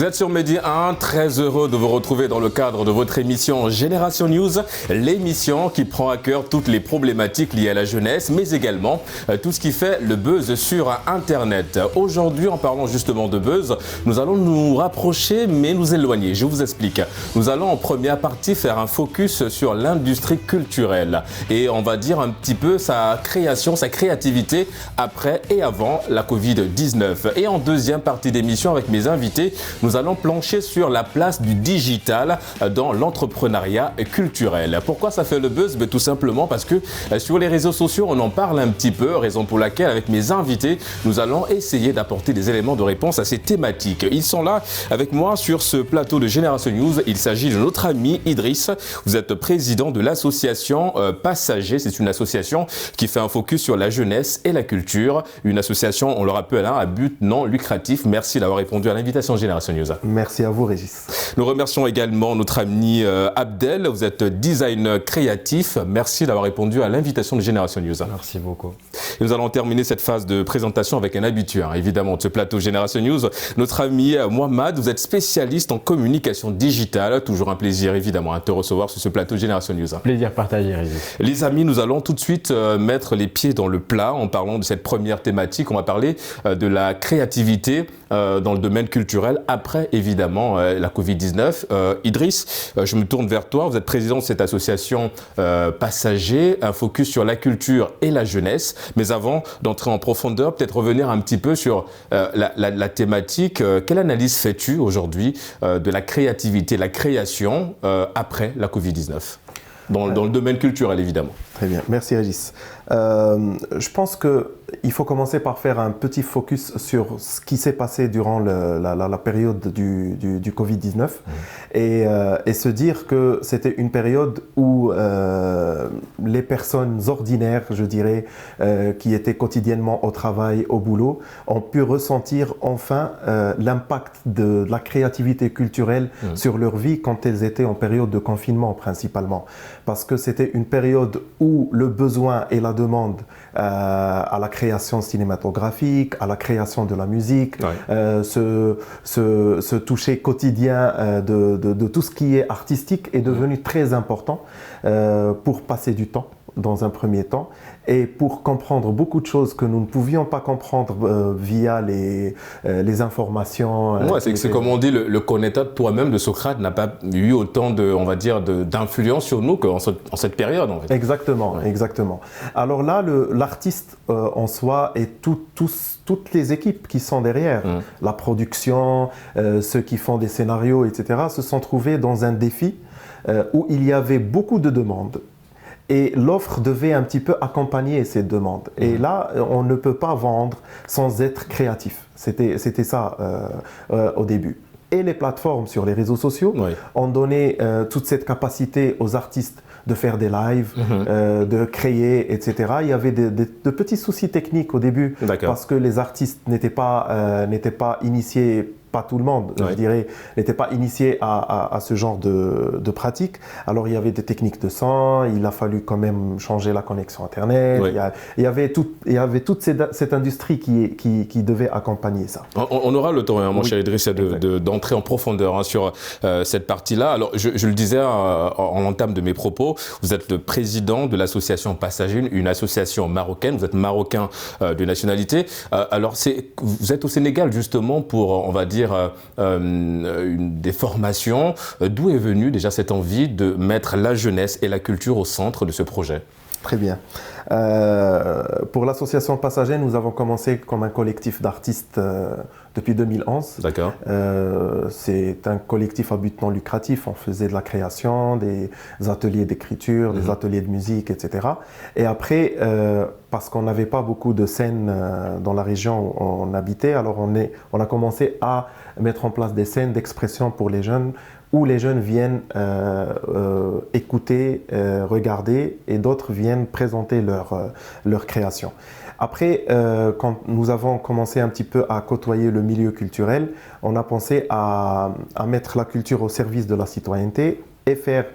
Vous êtes sur Medi 1, très heureux de vous retrouver dans le cadre de votre émission Génération News, l'émission qui prend à cœur toutes les problématiques liées à la jeunesse, mais également tout ce qui fait le buzz sur Internet. Aujourd'hui, en parlant justement de buzz, nous allons nous rapprocher mais nous éloigner. Je vous explique. Nous allons en première partie faire un focus sur l'industrie culturelle et on va dire un petit peu sa création, sa créativité après et avant la Covid-19. Et en deuxième partie d'émission avec mes invités, nous allons plancher sur la place du digital dans l'entrepreneuriat culturel. Pourquoi ça fait le buzz? Tout simplement parce que sur les réseaux sociaux, on en parle un petit peu, raison pour laquelle, avec mes invités, nous allons essayer d'apporter des éléments de réponse à ces thématiques. Ils sont là avec moi sur ce plateau de Génération News. Il s'agit de notre ami Idriss. Vous êtes président de l'association Passager. C'est une association qui fait un focus sur la jeunesse et la culture. Une association, on le rappelle, à but non lucratif. Merci d'avoir répondu à l'invitation Génération News. Merci à vous, Régis. Nous remercions également notre ami Abdel. Vous êtes designer créatif. Merci d'avoir répondu à l'invitation de Génération News. Merci beaucoup. Et nous allons terminer cette phase de présentation avec un habitué, évidemment, de ce plateau Génération News. Notre ami Mohamed, vous êtes spécialiste en communication digitale. Toujours un plaisir, évidemment, de te recevoir sur ce plateau Génération News. Plaisir partagé, Régis. Les amis, nous allons tout de suite mettre les pieds dans le plat en parlant de cette première thématique. On va parler de la créativité dans le domaine culturel après, évidemment, la Covid-19. Idriss, je me tourne vers toi. Vous êtes président de cette association Passager, un focus sur la culture et la jeunesse. Mais avant d'entrer en profondeur, peut-être revenir un petit peu sur la thématique. Quelle analyse fais-tu aujourd'hui de la créativité, la création après la Covid-19 dans le domaine culturel, évidemment? Très bien, merci Régis. Je pense qu'il faut commencer par faire un petit focus sur ce qui s'est passé durant la période du Covid-19 et se dire que c'était une période où les personnes ordinaires, je dirais, qui étaient quotidiennement au travail, au boulot, ont pu ressentir enfin l'impact de la créativité culturelle sur leur vie quand elles étaient en période de confinement principalement. Parce que c'était une période où le besoin et la demande à la création cinématographique, à la création de la musique, ce toucher quotidien de tout ce qui est artistique est devenu très important pour passer du temps dans un premier temps et pour comprendre beaucoup de choses que nous ne pouvions pas comprendre via les informations. C'est comme on dit, le connaître toi-même de Socrate n'a pas eu autant d'influence sur nous qu'en cette période. En fait. Exactement, exactement. Alors là, l'artiste en soi et toutes les équipes qui sont derrière, la production, ceux qui font des scénarios, etc., se sont trouvés dans un défi où il y avait beaucoup de demandes. Et l'offre devait un petit peu accompagner ces demandes. Et là, on ne peut pas vendre sans être créatif. C'était ça au début. Et les plateformes sur les réseaux sociaux ont donné toute cette capacité aux artistes de faire des lives, de créer, etc. Il y avait de petits soucis techniques au début parce que les artistes n'étaient pas initiés. Pas tout le monde, je dirais, n'était pas initié à ce genre de pratique. Alors, il y avait des techniques de son, il a fallu quand même changer la connexion Internet. Il y avait toute cette industrie qui devait accompagner ça. On aura le temps, mon cher Idriss, d'entrer en profondeur sur cette partie-là. Alors, je le disais en entame de mes propos, vous êtes le président de l'association Passager, une association marocaine. Vous êtes marocain de nationalité. Alors, vous êtes au Sénégal, justement, pour, on va dire, des formations. D'où est venue déjà cette envie de mettre la jeunesse et la culture au centre de ce projet? Très bien. Pour l'association Passager, nous avons commencé comme un collectif d'artistes depuis 2011. D'accord. C'est un collectif à but non lucratif. On faisait de la création, des ateliers d'écriture, des ateliers de musique, etc. Et après, parce qu'on n'avait pas beaucoup de scènes dans la région où on habitait, alors on a commencé à mettre en place des scènes d'expression pour les jeunes où les jeunes viennent écouter, regarder et d'autres viennent présenter leur création. Après, quand nous avons commencé un petit peu à côtoyer le milieu culturel, on a pensé à mettre la culture au service de la citoyenneté et faire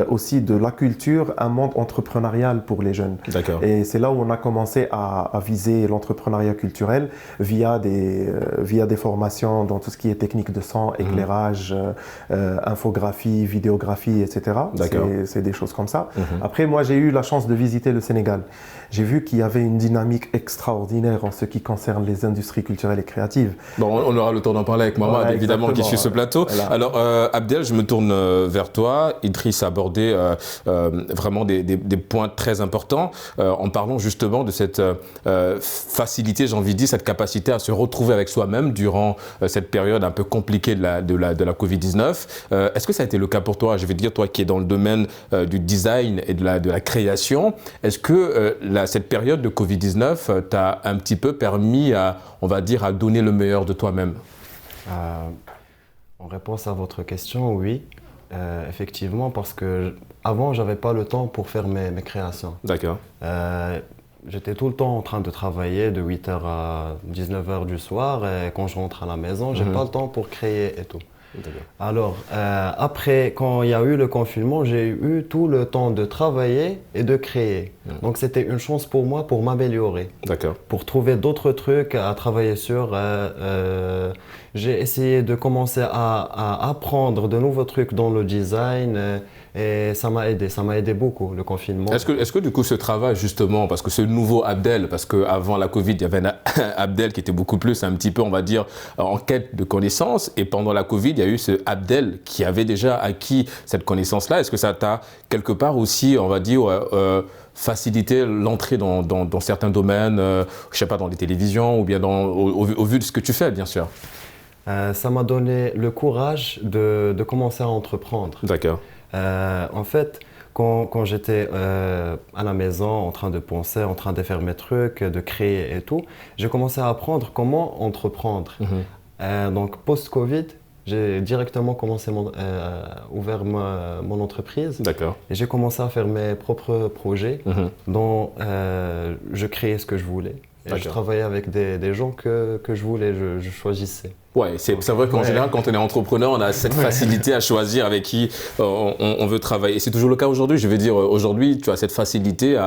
aussi de la culture un monde entrepreneurial pour les jeunes. D'accord. Et c'est là où on a commencé à viser l'entrepreneuriat culturel via des formations dans tout ce qui est technique de son, éclairage, infographie, vidéographie, etc. C'est des choses comme ça. Après, moi, j'ai eu la chance de visiter le Sénégal. J'ai vu qu'il y avait une dynamique extraordinaire en ce qui concerne les industries culturelles et créatives. Bon, on aura le temps d'en parler avec Mohamed, évidemment, qui suit ce plateau. Voilà. Alors, Abdel, je me tourne vers toi. Idriss a abordé vraiment des points très importants en parlant justement de cette facilité, j'ai envie de dire, cette capacité à se retrouver avec soi-même durant cette période un peu compliquée de la Covid-19. Est-ce que ça a été le cas pour toi? Je vais dire, toi qui es dans le domaine du design et de la création, est-ce que cette période de Covid-19 t'a un petit peu permis on va dire, à donner le meilleur de toi-même? En réponse à votre question, oui. Effectivement, parce que avant, j'avais pas le temps pour faire mes créations. D'accord. J'étais tout le temps en train de travailler de 8h à 19h du soir et quand je rentre à la maison, j'ai pas le temps pour créer et tout. Alors, après, quand il y a eu le confinement, j'ai eu tout le temps de travailler et de créer. Donc, c'était une chance pour moi pour m'améliorer. D'accord. Pour trouver d'autres trucs à travailler sur. J'ai essayé de commencer à apprendre de nouveaux trucs dans le design et ça m'a aidé beaucoup, le confinement. Est-ce que du coup ce travail justement, parce que ce nouveau Abdel, parce qu'avant la Covid, il y avait un Abdel qui était beaucoup plus un petit peu, on va dire, en quête de connaissances, et pendant la Covid, il y a eu ce Abdel qui avait déjà acquis cette connaissance-là. Est-ce que ça t'a quelque part aussi, on va dire, faciliter l'entrée dans certains domaines, je sais pas, dans les télévisions ou bien au vu de ce que tu fais, bien sûr? Ça m'a donné le courage de commencer à entreprendre. D'accord. En fait, quand j'étais à la maison en train de penser, en train de faire mes trucs, de créer et tout, j'ai commencé à apprendre comment entreprendre. Donc, post-Covid, j'ai directement ouvert mon entreprise. D'accord. Et j'ai commencé à faire mes propres projets dont je créais ce que je voulais. Et je travaillais avec des gens que je voulais, je choisissais. Ouais, c'est vrai qu'en général, quand on est entrepreneur, on a cette facilité à choisir avec qui on veut travailler. Et c'est toujours le cas aujourd'hui. Je veux dire, aujourd'hui, tu as cette facilité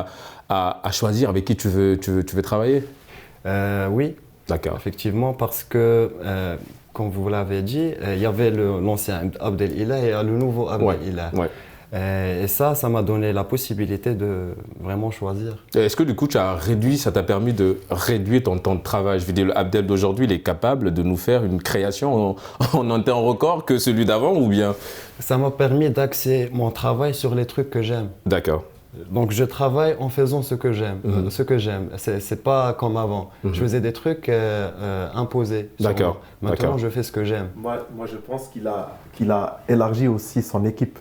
à choisir avec qui tu veux travailler. Oui, d'accord. Effectivement, parce que, comme vous l'avez dit, il y avait l'ancien Abdel Ilah et le nouveau Abdel Ilah. Ouais. Et ça m'a donné la possibilité de vraiment choisir. Est-ce que du coup, ça t'a permis de réduire ton temps de travail? Je veux dire, le Abdel d'aujourd'hui, il est capable de nous faire une création en un temps record que celui d'avant ou bien? Ça m'a permis d'axer mon travail sur les trucs que j'aime. D'accord. Donc je travaille en faisant ce que j'aime. C'est pas comme avant. Je faisais des trucs imposés. D'accord. Maintenant, je fais ce que j'aime. Moi, je pense qu'il a élargi aussi son équipe.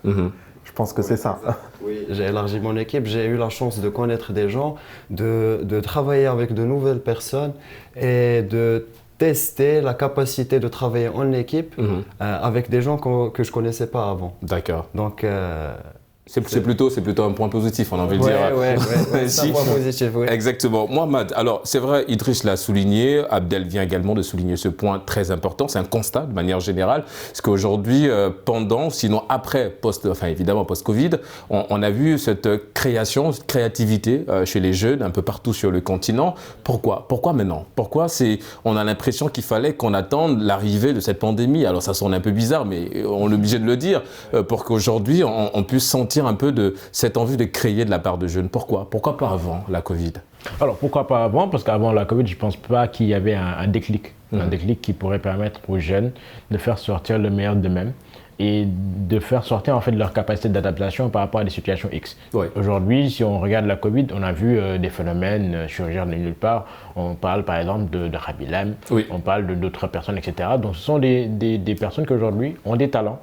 Je pense que c'est ça. Oui, j'ai élargi mon équipe, j'ai eu la chance de connaître des gens, de travailler avec de nouvelles personnes et de tester la capacité de travailler en équipe avec des gens que je ne connaissais pas avant. D'accord. Donc, c'est plutôt un point positif, on a envie de dire. Oui, c'est un point positif, oui. Exactement. Mohamed, alors c'est vrai, Idriss l'a souligné, Abdel vient également de souligner ce point très important, c'est un constat de manière générale, parce qu'aujourd'hui, pendant, sinon après, évidemment post-Covid, on a vu cette création, cette créativité chez les jeunes un peu partout sur le continent. Pourquoi maintenant? Pourquoi on a l'impression qu'il fallait qu'on attende l'arrivée de cette pandémie? Alors ça sonne un peu bizarre, mais on est obligé de le dire, pour qu'aujourd'hui on puisse sentir un peu de cette envie de créer de la part de jeunes. Pourquoi pas avant la Covid? Alors pourquoi pas avant? Parce qu'avant la Covid, je ne pense pas qu'il y avait un déclic. Un déclic qui pourrait permettre aux jeunes de faire sortir le meilleur d'eux-mêmes et de faire sortir en fait leur capacité d'adaptation par rapport à des situations X. Ouais. Aujourd'hui, si on regarde la Covid, on a vu des phénomènes surgir de nulle part. On parle par exemple de Rabilam, on parle d'autres personnes, etc. Donc ce sont des personnes qui aujourd'hui ont des talents,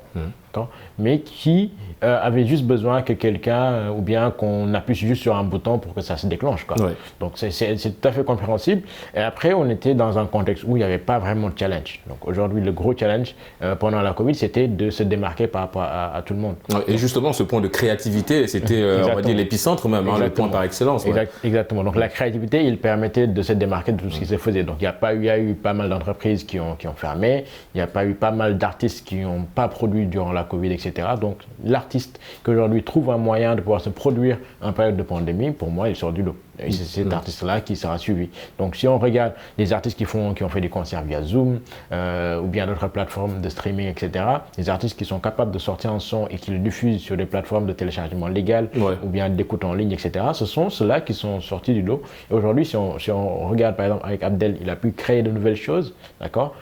mais qui avaient juste besoin que quelqu'un, ou bien qu'on appuie juste sur un bouton pour que ça se déclenche, quoi. Donc c'est tout à fait compréhensible. Et après, on était dans un contexte où il n'y avait pas vraiment de challenge. Donc aujourd'hui, le gros challenge pendant la Covid, c'était de se démarquer par rapport à tout le monde. Et justement, ce point de créativité, c'était on va dire l'épicentre même, le point par excellence. Exactement. Donc la créativité, il permettait de se démarquer de tout ce qui se faisait. Donc il y a eu pas mal d'entreprises qui ont fermé, il y a pas eu pas mal d'artistes qui n'ont pas produit durant la la Covid, etc. Donc l'artiste qui aujourd'hui trouve un moyen de pouvoir se produire en période de pandémie, pour moi, il sort du lot. Et c'est cet artiste-là qui sera suivi. Donc si on regarde les artistes qui ont fait des concerts via Zoom ou bien d'autres plateformes de streaming, etc., les artistes qui sont capables de sortir un son et qui le diffusent sur des plateformes de téléchargement légal ou bien d'écoute en ligne, etc., ce sont ceux-là qui sont sortis du lot. Et aujourd'hui, si on regarde par exemple avec Abdel, il a pu créer de nouvelles choses, d'accord,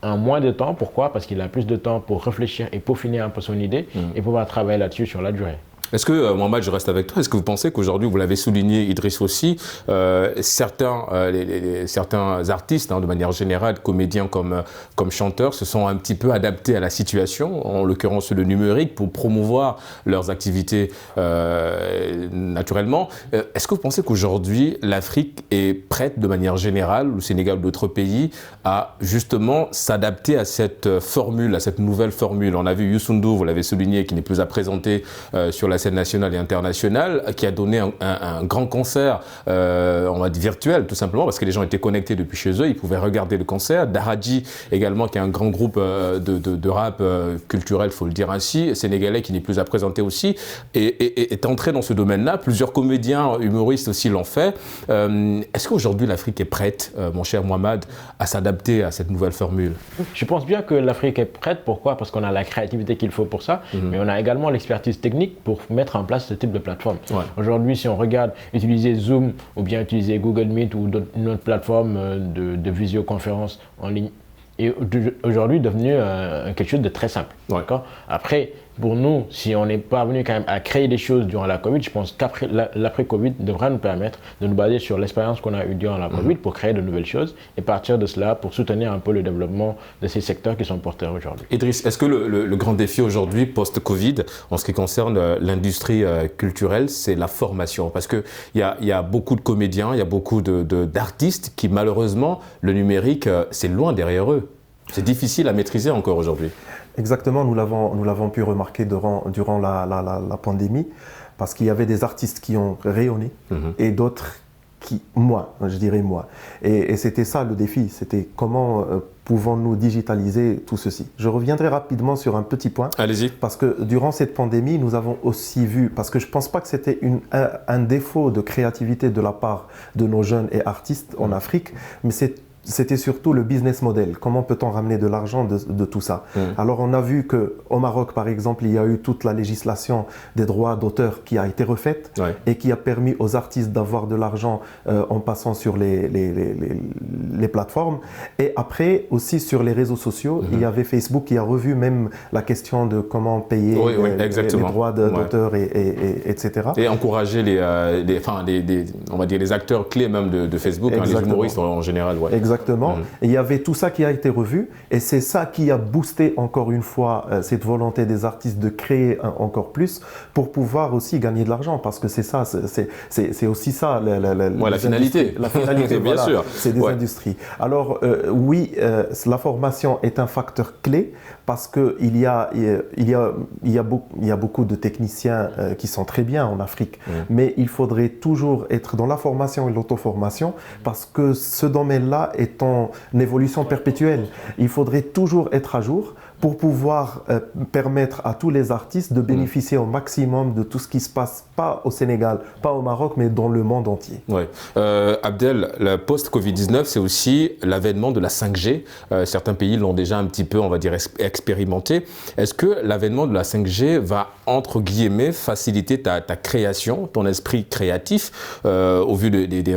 en moins de temps. Pourquoi? Parce qu'il a plus de temps pour réfléchir et peaufiner un peu son idée et pouvoir travailler là-dessus sur la durée. Est-ce que, Mohamed, je reste avec toi, est-ce que vous pensez qu'aujourd'hui, vous l'avez souligné, Idriss aussi, certains artistes, de manière générale, comédiens comme chanteurs, se sont un petit peu adaptés à la situation, en l'occurrence le numérique, pour promouvoir leurs activités naturellement. Est-ce que vous pensez qu'aujourd'hui, l'Afrique est prête, de manière générale, le Sénégal ou d'autres pays, à justement s'adapter à cette formule, à cette nouvelle formule? On a vu Youssou N'Dour, vous l'avez souligné, qui n'est plus à présenter sur la scène nationale et internationale, qui a donné un grand concert, on va dire virtuel, tout simplement, parce que les gens étaient connectés depuis chez eux, ils pouvaient regarder le concert. Daradji également, qui est un grand groupe de rap culturel, faut le dire ainsi, sénégalais, qui n'est plus à présenter aussi, et est entré dans ce domaine-là. Plusieurs comédiens, humoristes aussi l'ont fait. Est-ce qu'aujourd'hui l'Afrique est prête, mon cher Mohamed, à s'adapter à cette nouvelle formule? Je pense bien que l'Afrique est prête. Pourquoi? Parce qu'on a la créativité qu'il faut pour ça, mais on a également l'expertise technique pour mettre en place ce type de plateforme. Aujourd'hui, si on regarde utiliser Zoom ou bien utiliser Google Meet ou une autre plateforme de visioconférence en ligne, est aujourd'hui devenu quelque chose de très simple. D'accord? Après, pour nous, si on n'est pas parvenu quand même à créer des choses durant la Covid, je pense qu'après l'après-Covid devra nous permettre de nous baser sur l'expérience qu'on a eue durant la Covid pour créer de nouvelles choses et partir de cela pour soutenir un peu le développement de ces secteurs qui sont porteurs aujourd'hui. Idriss, est-ce que le grand défi aujourd'hui, post-Covid, en ce qui concerne l'industrie culturelle, c'est la formation? Parce qu'il y a beaucoup de comédiens, il y a beaucoup d'artistes qui, malheureusement, le numérique, c'est loin derrière eux. C'est difficile à maîtriser encore aujourd'hui. Exactement, nous l'avons pu remarquer durant la pandémie, parce qu'il y avait des artistes qui ont rayonné et d'autres qui, je dirais moi. Et c'était ça le défi, c'était comment pouvons-nous digitaliser tout ceci. Je reviendrai rapidement sur un petit point. Allez-y. Parce que durant cette pandémie, nous avons aussi vu, parce que je ne pense pas que c'était un défaut de créativité de la part de nos jeunes et artistes en Afrique, mais c'était surtout le business model. Comment peut-on ramener de l'argent de tout ça? Alors on a vu qu'au Maroc, par exemple, il y a eu toute la législation des droits d'auteur qui a été refaite et qui a permis aux artistes d'avoir de l'argent en passant sur les plateformes. Et après, aussi sur les réseaux sociaux, il y avait Facebook qui a revu même la question de comment payer les droits d'auteur, etc. Et encourager on va dire les acteurs clés même de Facebook, les humoristes en général. Exactement. Et il y avait tout ça qui a été revu et c'est ça qui a boosté encore une fois cette volonté des artistes de créer encore plus pour pouvoir aussi gagner de l'argent, parce que c'est ça, c'est aussi ça la finalité. La finalité, bien sûr. C'est des industries. Alors oui, la formation est un facteur clé parce qu'il y a beaucoup de techniciens qui sont très bien en Afrique, mais il faudrait toujours être dans la formation et l'auto-formation parce que ce domaine-là est en évolution perpétuelle. Il faudrait toujours être à jour pour pouvoir permettre à tous les artistes de bénéficier au maximum de tout ce qui se passe, pas au Sénégal, pas au Maroc, mais dans le monde entier. Abdel, la post-Covid-19, c'est aussi l'avènement de la 5G. Certains pays l'ont déjà un petit peu, on va dire, expérimenté. Est-ce que l'avènement de la 5G va, entre guillemets, faciliter ta création, ton esprit créatif, au vu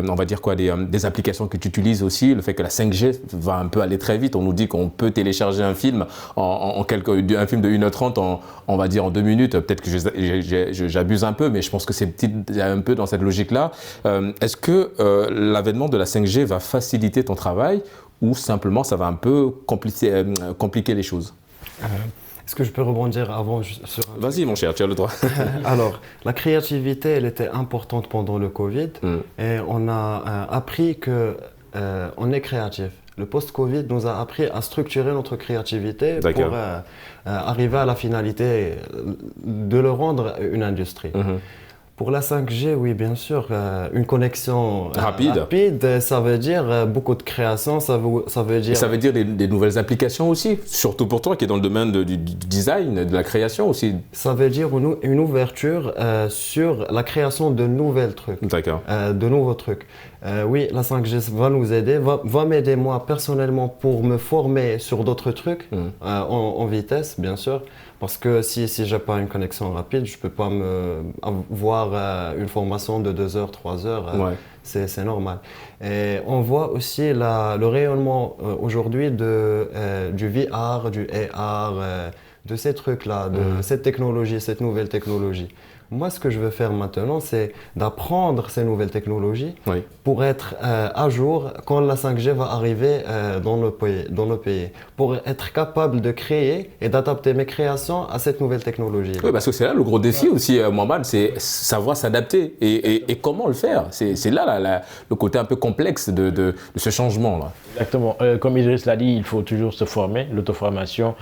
on va dire quoi, des applications que tu utilises aussi, le fait que la 5G va un peu aller très vite. On nous dit qu'on peut télécharger un film un film de 1h30 on va dire en 2 minutes. Peut-être que j'abuse un peu, mais je pense que c'est un peu dans cette logique-là. Est-ce que l'avènement de la 5G va faciliter ton travail ou simplement ça va un peu compliquer les choses? Est-ce que je peux rebondir avant sur un... Vas-y mon cher, tu as le droit. Alors, la créativité, elle était importante pendant le Covid et on a appris qu'on est créatif. Le post-Covid nous a appris à structurer notre créativité pour arriver à la finalité de le rendre une industrie. Pour la 5G, oui, bien sûr. Une connexion rapide, ça veut dire beaucoup de création, ça veut dire... Et ça veut dire des nouvelles applications aussi, surtout pour toi qui est dans le domaine du design, de la création aussi. Ça veut dire une ouverture sur la création de nouvelles trucs. D'accord. De nouveaux trucs. Oui, la 5G va nous aider, va m'aider moi personnellement pour me former sur d'autres trucs en vitesse, bien sûr. Parce que si je n'ai pas une connexion rapide, je ne peux pas avoir une formation de 2 heures, 3 heures. Ouais. C'est normal. Et on voit aussi le rayonnement aujourd'hui du VR, du AR, de ces trucs-là, de cette technologie, cette nouvelle technologie. Moi, ce que je veux faire maintenant, c'est d'apprendre ces nouvelles technologies pour être à jour quand la 5G va arriver dans nos pays, pour être capable de créer et d'adapter mes créations à cette nouvelle technologie. Oui, parce que c'est là le gros défi aussi, Mohamed, c'est savoir s'adapter et comment le faire. C'est là le côté un peu complexe de ce changement-là. Exactement. Comme Idriss l'a dit, il faut toujours se former, l'auto-formation,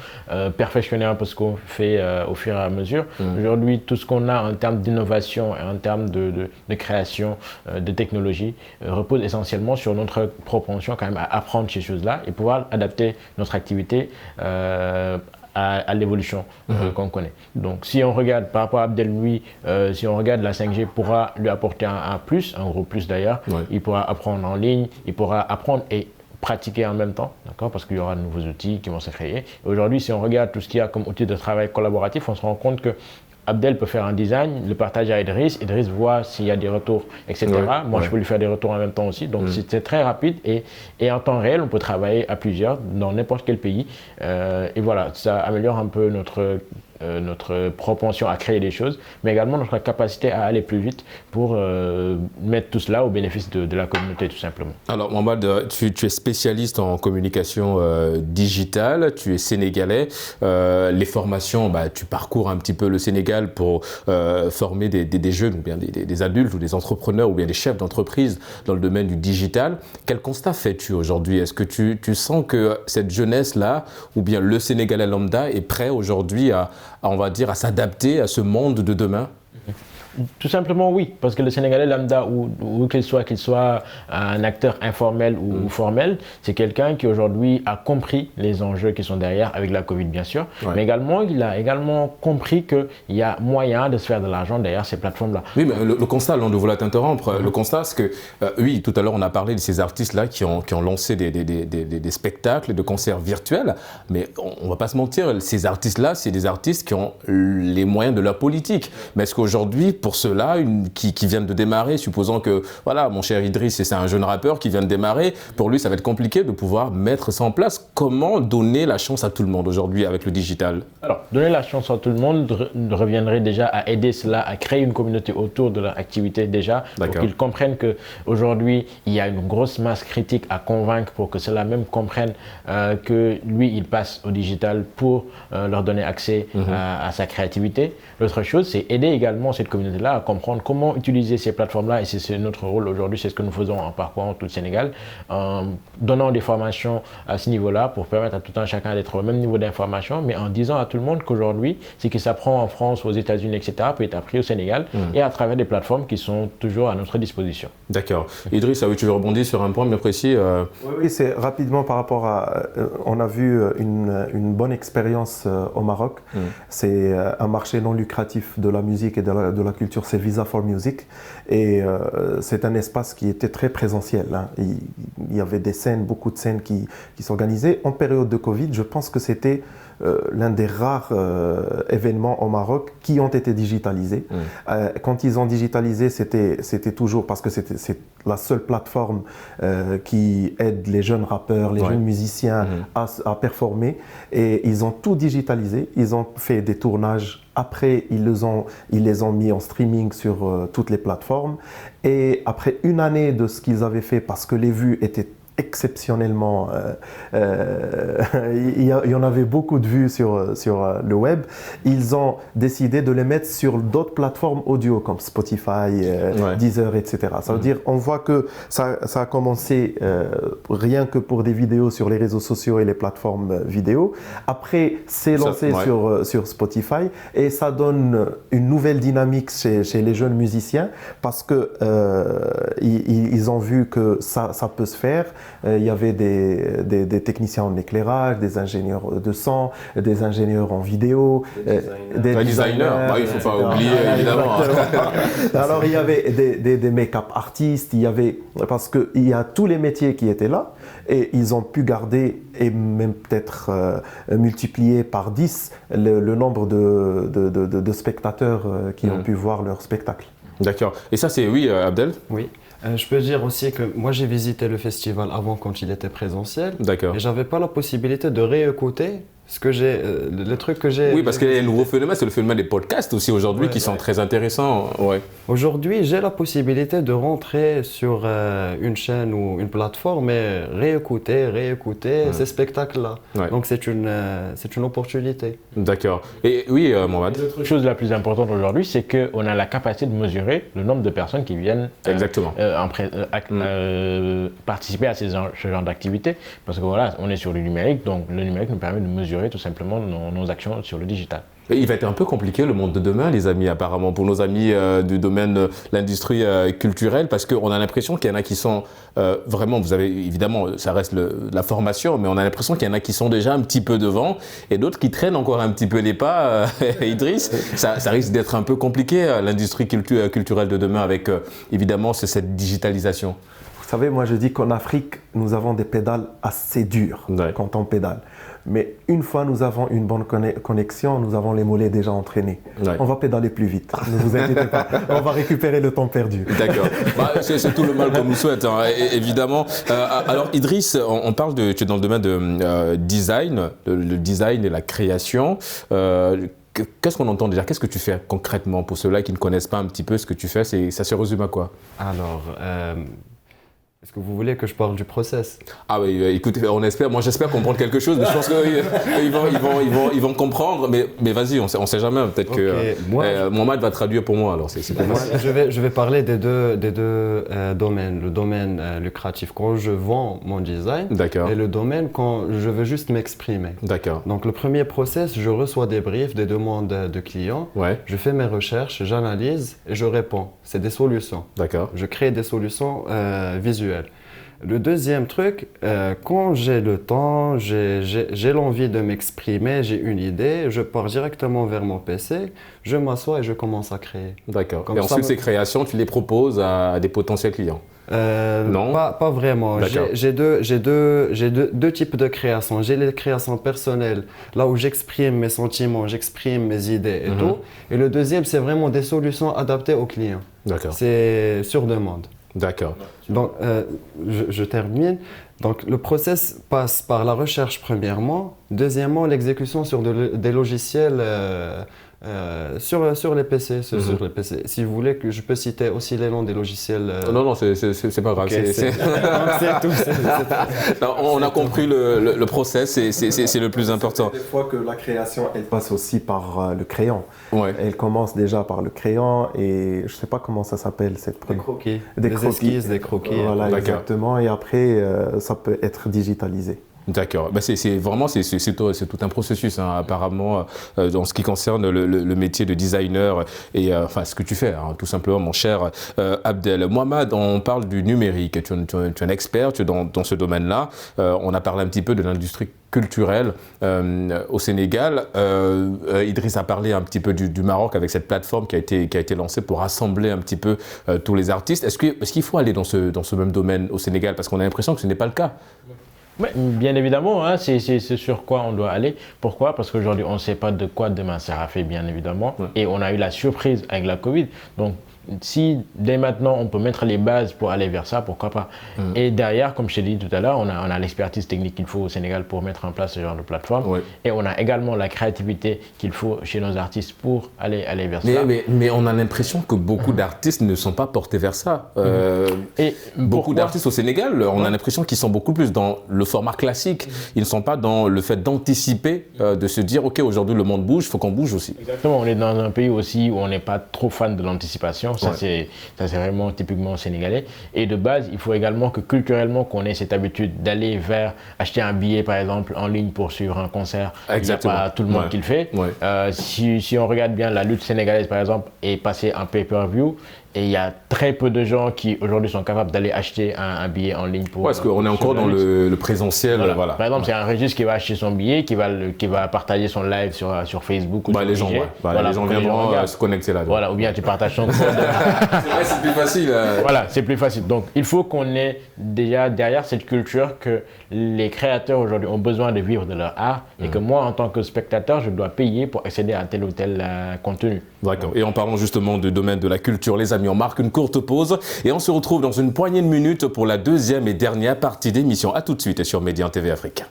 perfectionner un peu ce qu'on fait au fur et à mesure. Aujourd'hui, tout ce qu'on a en termes d'innovation et en termes de création de technologie repose essentiellement sur notre propension quand même à apprendre ces choses-là et pouvoir adapter notre activité à l'évolution qu'on connaît. Donc si on regarde par rapport à Abdel, lui, si on regarde la 5G pourra lui apporter un plus, un gros plus d'ailleurs. Il pourra apprendre en ligne, il pourra apprendre et pratiquer en même temps, d'accord, parce qu'il y aura de nouveaux outils qui vont se créer. Aujourd'hui, si on regarde tout ce qu'il y a comme outil de travail collaboratif, on se rend compte que Abdel peut faire un design, le partage à Idriss voit s'il y a des retours, etc. Moi, je peux lui faire des retours en même temps aussi. Donc, c'est très rapide et en temps réel, on peut travailler à plusieurs dans n'importe quel pays. Et voilà, ça améliore un peu notre propension à créer des choses, mais également notre capacité à aller plus vite pour mettre tout cela au bénéfice de la communauté, tout simplement. Alors, Mohamed, tu es spécialiste en communication digitale, tu es sénégalais. Les formations, tu parcours un petit peu le Sénégal pour former des jeunes, ou bien des adultes, ou des entrepreneurs, ou bien des chefs d'entreprise dans le domaine du digital. Quel constat fais-tu aujourd'hui? Est-ce que tu sens que cette jeunesse-là, ou bien le Sénégalais lambda, est prêt aujourd'hui on va dire, à s'adapter à ce monde de demain? Tout simplement oui, parce que le Sénégalais lambda, où qu'il soit un acteur informel ou formel, c'est quelqu'un qui aujourd'hui a compris les enjeux qui sont derrière, avec la Covid bien sûr, mais également il a également compris qu'il y a moyen de se faire de l'argent derrière ces plateformes-là. Oui, mais le constat, là, on ne voulait t'interrompre, le constat c'est que, oui, tout à l'heure on a parlé de ces artistes-là qui ont lancé des spectacles, de concerts virtuels, mais on ne va pas se mentir, ces artistes-là, c'est des artistes qui ont les moyens de leur politique. Mais est-ce qu'aujourd'hui, pour ceux-là qui viennent de démarrer, supposons que, voilà, mon cher Idriss, c'est un jeune rappeur qui vient de démarrer, pour lui, ça va être compliqué de pouvoir mettre ça en place. Comment donner la chance à tout le monde aujourd'hui avec le digital? Alors, donner la chance à tout le monde reviendrait déjà à aider cela, à créer une communauté autour de leur activité déjà, pour qu'ils comprennent qu'aujourd'hui, il y a une grosse masse critique à convaincre pour que ceux-là même comprennent que lui, il passe au digital pour leur donner accès à sa créativité. L'autre chose, c'est aider également cette communauté-là à comprendre comment utiliser ces plateformes-là, et c'est notre rôle aujourd'hui, c'est ce que nous faisons en parcourant tout le Sénégal, en donnant des formations à ce niveau-là pour permettre à tout un chacun d'être au même niveau d'information, mais en disant à tout le monde qu'aujourd'hui, ce qui s'apprend en France, aux États-Unis, etc., peut être appris au Sénégal et à travers des plateformes qui sont toujours à notre disposition. D'accord. Idriss, tu veux rebondir sur un point bien précis Oui, c'est rapidement par rapport à... on a vu une bonne expérience au Maroc. C'est un marché non lucratif de la musique et de la culture, c'est Visa for Music, et c'est un espace qui était très présentiel. Il y avait des scènes, beaucoup de scènes qui s'organisaient. En période de Covid, je pense que c'était l'un des rares événements au Maroc qui ont été digitalisés. Quand ils ont digitalisé, c'était toujours parce que c'est la seule plateforme qui aide les jeunes rappeurs, les jeunes musiciens à performer, et ils ont tout digitalisé. Ils ont fait des tournages. Après, ils les ont mis en streaming sur toutes les plateformes. Et après une année de ce qu'ils avaient fait, parce que les vues étaient exceptionnellement. Il y en avait beaucoup de vues sur le web. Ils ont décidé de les mettre sur d'autres plateformes audio comme Spotify, Deezer, etc. Ça veut dire, on voit que ça a commencé rien que pour des vidéos sur les réseaux sociaux et les plateformes vidéo. Après, c'est lancé sur Spotify et ça donne une nouvelle dynamique chez les jeunes musiciens parce que ils ont vu que ça peut se faire. Il y avait des techniciens en éclairage, des ingénieurs de son, des ingénieurs en vidéo, des designers. Il ne faut pas oublier, évidemment. Alors, il y avait des make-up artistes, parce qu'il y a tous les métiers qui étaient là et ils ont pu garder et même peut-être multiplier par 10 le nombre de spectateurs qui ont pu voir leur spectacle. D'accord. Et ça, c'est Abdel? Oui. Je peux dire aussi que moi j'ai visité le festival avant quand il était présentiel. D'accord. Et j'avais pas la possibilité de réécouter les trucs que j'ai. Oui, parce qu'il y a un nouveau phénomène, c'est le phénomène des podcasts aussi aujourd'hui qui sont très intéressants. Ouais. Aujourd'hui, j'ai la possibilité de rentrer sur une chaîne ou une plateforme et réécouter ces spectacles-là. Ouais. Donc c'est une opportunité. D'accord. Et oui, Mohamed. L'autre chose la plus importante aujourd'hui, c'est qu'on a la capacité de mesurer le nombre de personnes qui viennent participer à ce genre d'activité. Parce que voilà, on est sur le numérique, donc le numérique nous permet de mesurer tout simplement nos actions sur le digital. Et il va être un peu compliqué le monde de demain, les amis, apparemment, pour nos amis du domaine de l'industrie culturelle, parce qu'on a l'impression qu'il y en a qui sont vraiment, vous avez évidemment, ça reste la formation, mais on a l'impression qu'il y en a qui sont déjà un petit peu devant et d'autres qui traînent encore un petit peu les pas. Idriss, ça risque d'être un peu compliqué, l'industrie culturelle de demain, avec évidemment cette digitalisation. Vous savez, moi je dis qu'en Afrique, nous avons des pédales assez dures quand on pédale. Mais une fois nous avons une bonne connexion, nous avons les mollets déjà entraînés. On va pédaler plus vite, ne vous inquiétez pas. On va récupérer le temps perdu. D'accord. C'est tout le mal qu'on nous souhaite, hein, évidemment. Alors Idriss, on parle tu es dans le domaine de design, le design et la création. Qu'est-ce qu'on entend déjà? Qu'est-ce que tu fais concrètement pour ceux-là qui ne connaissent pas un petit peu ce que tu fais? Ça se résume à quoi? Alors, est-ce que vous voulez que je parle du process? Ah oui, écoutez, moi j'espère comprendre quelque chose, mais je pense qu'ils vont comprendre, mais vas-y, on sait jamais, peut-être que Mohamed va traduire pour moi, alors c'est pas facile. Je vais parler des deux domaines, le domaine lucratif quand je vends mon design et le domaine quand je veux juste m'exprimer. D'accord. Donc le premier process, je reçois des briefs, des demandes de clients, je fais mes recherches, j'analyse et je réponds. C'est des solutions. D'accord. Je crée des solutions visuelles. Le deuxième truc, quand j'ai le temps, j'ai l'envie de m'exprimer, j'ai une idée, je pars directement vers mon PC, je m'assois et je commence à créer. D'accord. Et ensuite, ces créations, tu les proposes à des potentiels clients? Non, pas vraiment. J'ai deux types de créations. J'ai les créations personnelles, là où j'exprime mes sentiments, j'exprime mes idées et tout. Et le deuxième, c'est vraiment des solutions adaptées aux clients. D'accord. C'est sur demande. D'accord. Donc, je termine. Donc, le process passe par la recherche premièrement. Deuxièmement, l'exécution sur des logiciels sur les PC. Sur les PC. Si vous voulez, que je peux citer aussi les noms des logiciels. Non, c'est pas grave. Okay, c'est tout. Non, on a compris le process, c'est le plus important. Des fois que la création, elle passe aussi par le crayon. Ouais. Elle commence déjà par le crayon et je sais pas comment ça s'appelle cette Des croquis. Des esquisses, des croquis. Voilà, exactement. Et après, ça peut être digitalisé. D'accord. C'est tout un processus, hein, apparemment, en ce qui concerne le métier de designer et ce que tu fais, hein, tout simplement, mon cher Abdel. Mohamed, on parle du numérique. Tu es un expert, tu es dans ce domaine-là. On a parlé un petit peu de l'industrie culturelle au Sénégal. Idriss a parlé un petit peu du Maroc avec cette plateforme qui a été lancée pour rassembler un petit peu tous les artistes. Est-ce qu'il faut aller dans ce même domaine au Sénégal? Parce qu'on a l'impression que ce n'est pas le cas. Oui, bien évidemment, hein, c'est sur quoi on doit aller. Pourquoi? Parce qu'aujourd'hui, on ne sait pas de quoi demain sera fait, bien évidemment. Ouais. Et on a eu la surprise avec la Covid. Donc, si dès maintenant on peut mettre les bases pour aller vers ça, pourquoi pas. Et derrière, comme je t'ai dit tout à l'heure, on a l'expertise technique qu'il faut au Sénégal pour mettre en place ce genre de plateforme. Et on a également la créativité qu'il faut chez nos artistes pour aller vers ça. Mais on a l'impression que beaucoup d'artistes ne sont pas portés vers ça. Et beaucoup d'artistes au Sénégal, on a l'impression qu'ils sont beaucoup plus dans le format classique. Ils ne sont pas dans le fait d'anticiper, de se dire, OK, aujourd'hui le monde bouge, il faut qu'on bouge aussi. Exactement, on est dans un pays aussi où on n'est pas trop fan de l'anticipation. Ça, c'est vraiment typiquement sénégalais. Et de base, il faut également que culturellement, qu'on ait cette habitude d'aller vers acheter un billet, par exemple, en ligne pour suivre un concert. Exactement. Il n'y a pas tout le monde qui le fait. Si on regarde bien la lutte sénégalaise, par exemple, est passée en pay-per-view. Et il y a très peu de gens qui aujourd'hui sont capables d'aller acheter un billet en ligne pour. Parce qu'on est encore dans le présentiel. Voilà. Par exemple, c'est un registre qui va acheter son billet, qui va partager son live sur Facebook. Ou les gens viendront se connecter là. Voilà, ou bien tu partages son code. C'est vrai, c'est plus facile. Voilà, c'est plus facile. Donc, il faut qu'on ait déjà derrière cette culture que les créateurs aujourd'hui ont besoin de vivre de leur art et que moi, en tant que spectateur, je dois payer pour accéder à tel ou tel contenu. D'accord. Et en parlant justement du domaine de la culture, les amis, on marque une courte pause et on se retrouve dans une poignée de minutes pour la deuxième et dernière partie d'émission. À tout de suite sur Média TV Afrique.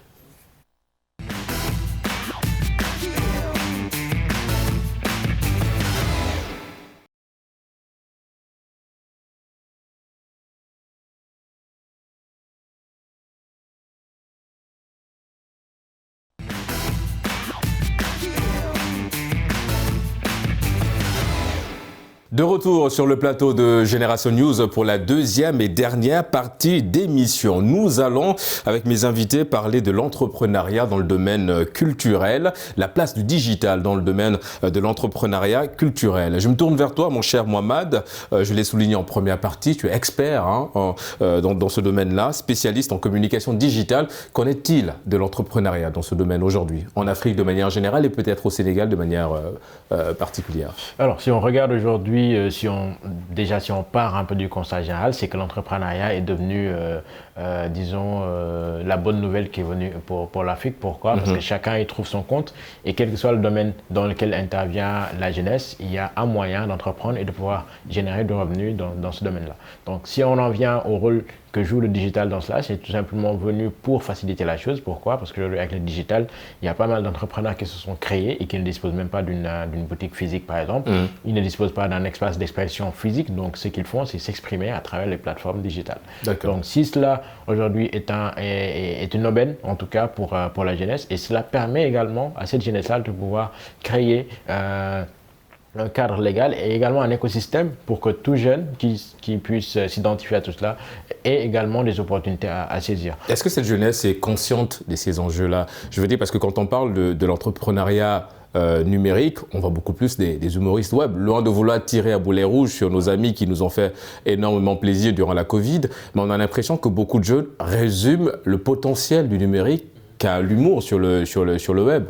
De retour sur le plateau de Génération News pour la deuxième et dernière partie d'émission. Nous allons, avec mes invités, parler de l'entrepreneuriat dans le domaine culturel, la place du digital dans le domaine de l'entrepreneuriat culturel. Je me tourne vers toi, mon cher Mohamed. Je l'ai souligné en première partie, tu es expert dans ce domaine-là, spécialiste en communication digitale. Qu'en est-il de l'entrepreneuriat dans ce domaine aujourd'hui, en Afrique de manière générale et peut-être au Sénégal de manière particulière? Alors, si on regarde aujourd'hui, si on part un peu du constat général, c'est que l'entrepreneuriat est devenu, la bonne nouvelle qui est venue pour l'Afrique. Pourquoi? Parce que chacun y trouve son compte et quel que soit le domaine dans lequel intervient la jeunesse, il y a un moyen d'entreprendre et de pouvoir générer du revenu dans ce domaine-là. Donc, si on en vient au rôle que joue le digital dans cela, c'est tout simplement venu pour faciliter la chose. Pourquoi? Parce qu'aujourd'hui, avec le digital, il y a pas mal d'entrepreneurs qui se sont créés et qui ne disposent même pas d'une boutique physique, par exemple. Ils ne disposent pas d'un espace d'expression physique. Donc, ce qu'ils font, c'est s'exprimer à travers les plateformes digitales. Donc, si cela, aujourd'hui, est une aubaine, en tout cas, pour la jeunesse, et cela permet également à cette jeunesse-là de pouvoir créer un cadre légal et également un écosystème pour que tout jeune qui puisse s'identifier à tout cela ait également des opportunités à saisir. Est-ce que cette jeunesse est consciente de ces enjeux-là? Je veux dire, parce que quand on parle de l'entrepreneuriat numérique, on voit beaucoup plus des humoristes web. Loin de vouloir tirer à boulet rouge sur nos amis qui nous ont fait énormément plaisir durant la Covid, mais on a l'impression que beaucoup de jeunes résument le potentiel du numérique qu'à l'humour sur le web.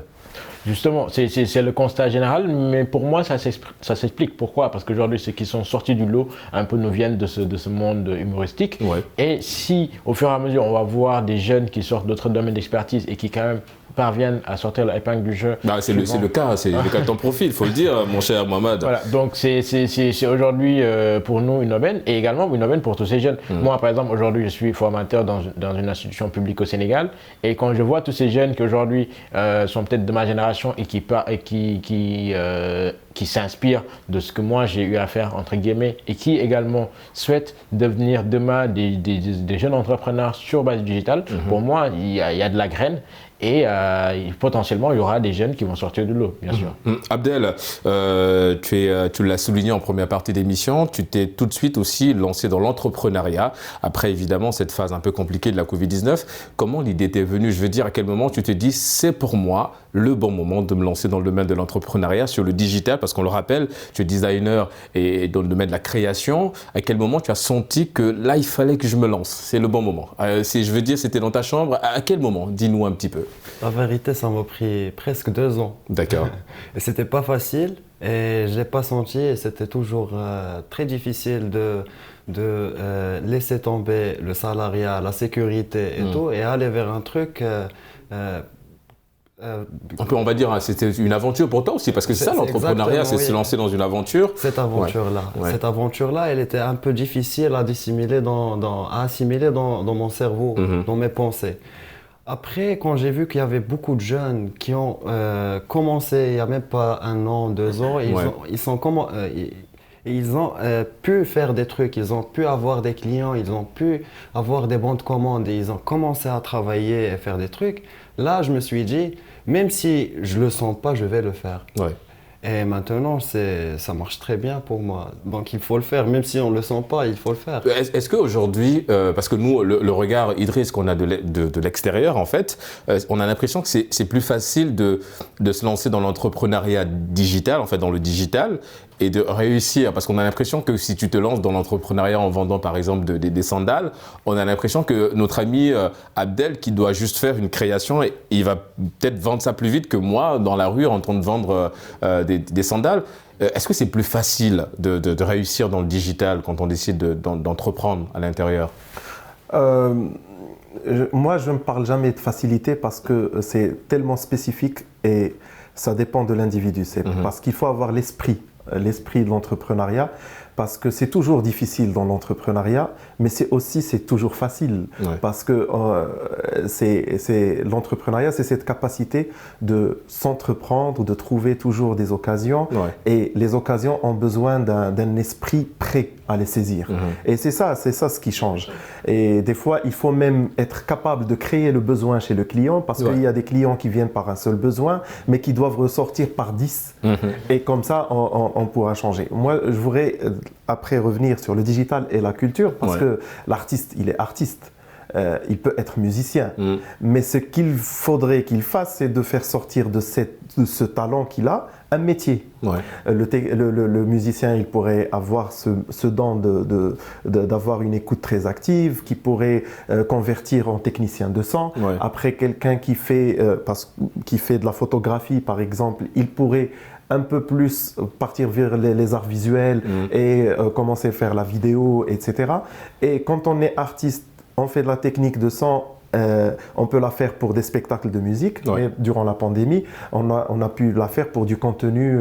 Justement, c'est le constat général, mais pour moi, ça s'explique. Pourquoi? Parce qu'aujourd'hui, ceux qui sont sortis du lot un peu nous viennent de ce monde humoristique. Et si, au fur et à mesure, on va voir des jeunes qui sortent d'autres domaines d'expertise et qui quand même parviennent à sortir l'épingle du jeu. C'est le cas de ton profil, il faut le dire, mon cher Mohamed. Voilà, donc c'est aujourd'hui pour nous une aubaine et également une aubaine pour tous ces jeunes. Moi, par exemple, aujourd'hui, je suis formateur dans une institution publique au Sénégal et quand je vois tous ces jeunes qui aujourd'hui sont peut-être de ma génération et qui s'inspirent de ce que moi j'ai eu à faire, entre guillemets, et qui également souhaitent devenir demain des jeunes entrepreneurs sur base digitale, pour moi, il y a de la graine. Et potentiellement, il y aura des jeunes qui vont sortir du lot, bien sûr. Abdel, tu l'as souligné en première partie d'émission, tu t'es tout de suite aussi lancé dans l'entrepreneuriat. Après, évidemment, cette phase un peu compliquée de la Covid-19, comment l'idée t'est venue? Je veux dire, à quel moment tu te dis, c'est pour moi le bon moment de me lancer dans le domaine de l'entrepreneuriat sur le digital? Parce qu'on le rappelle, tu es designer et dans le domaine de la création. À quel moment tu as senti que là, il fallait que je me lance? C'est le bon moment. Je veux dire, c'était dans ta chambre. À quel moment? Dis-nous un petit peu. La vérité, ça m'a pris presque 2 ans. D'accord. Et c'était pas facile et je l'ai pas senti et c'était toujours très difficile de laisser tomber le salariat, la sécurité et tout et aller vers un truc On va dire, c'était une aventure pour toi aussi, parce que c'est ça l'entrepreneuriat, c'est se lancer dans une aventure. Cette aventure-là, elle était un peu difficile à assimiler à assimiler dans mon cerveau, dans mes pensées. Après, quand j'ai vu qu'il y avait beaucoup de jeunes qui ont commencé il n'y a même pas 1 an, 2 ans, ils ont pu faire des trucs, ils ont pu avoir des clients, ils ont pu avoir des bons de commande, et ils ont commencé à travailler et faire des trucs. Là, je me suis dit, même si je ne le sens pas, je vais le faire. Ouais. Et maintenant, ça marche très bien pour moi. Donc, il faut le faire. Même si on ne le sent pas, il faut le faire. Est-ce qu'aujourd'hui, parce que nous, le regard, Idriss, qu'on a de l'extérieur, en fait, on a l'impression que c'est plus facile de se lancer dans l'entrepreneuriat digital, en fait, dans le digital, et de réussir. Parce qu'on a l'impression que si tu te lances dans l'entrepreneuriat en vendant, par exemple, des sandales, on a l'impression que notre ami Abdel, qui doit juste faire une création, il va peut-être vendre ça plus vite que moi, dans la rue, en train de vendre des sandales. Est-ce que c'est plus facile de réussir dans le digital quand on décide d'entreprendre à l'intérieur ? Moi, je ne parle jamais de facilité parce que c'est tellement spécifique et ça dépend de l'individu. C'est parce qu'il faut avoir l'esprit de l'entrepreneuriat, parce que c'est toujours difficile dans l'entrepreneuriat, mais c'est toujours facile, parce que l'entrepreneuriat, c'est cette capacité de s'entreprendre, de trouver toujours des occasions, et les occasions ont besoin d'un esprit prêt à les saisir. Et c'est ça ce qui change. Et des fois, il faut même être capable de créer le besoin chez le client, parce qu'il y a des clients qui viennent par un seul besoin, mais qui doivent ressortir par 10. Et comme ça, on pourra changer. Moi, je voudrais après revenir sur le digital et la culture, parce que l'artiste, il est artiste. Il peut être musicien, mais ce qu'il faudrait qu'il fasse, c'est de faire sortir de ce talent qu'il a un métier. Le musicien, il pourrait avoir ce don d'avoir une écoute très active, qui pourrait convertir en technicien de son. Après, quelqu'un qui fait de la photographie, par exemple, il pourrait un peu plus partir vers les arts visuels et commencer à faire la vidéo, etc. Et quand on est artiste, on fait de la technique de son, on peut la faire pour des spectacles de musique, mais durant la pandémie, on a pu la faire pour du contenu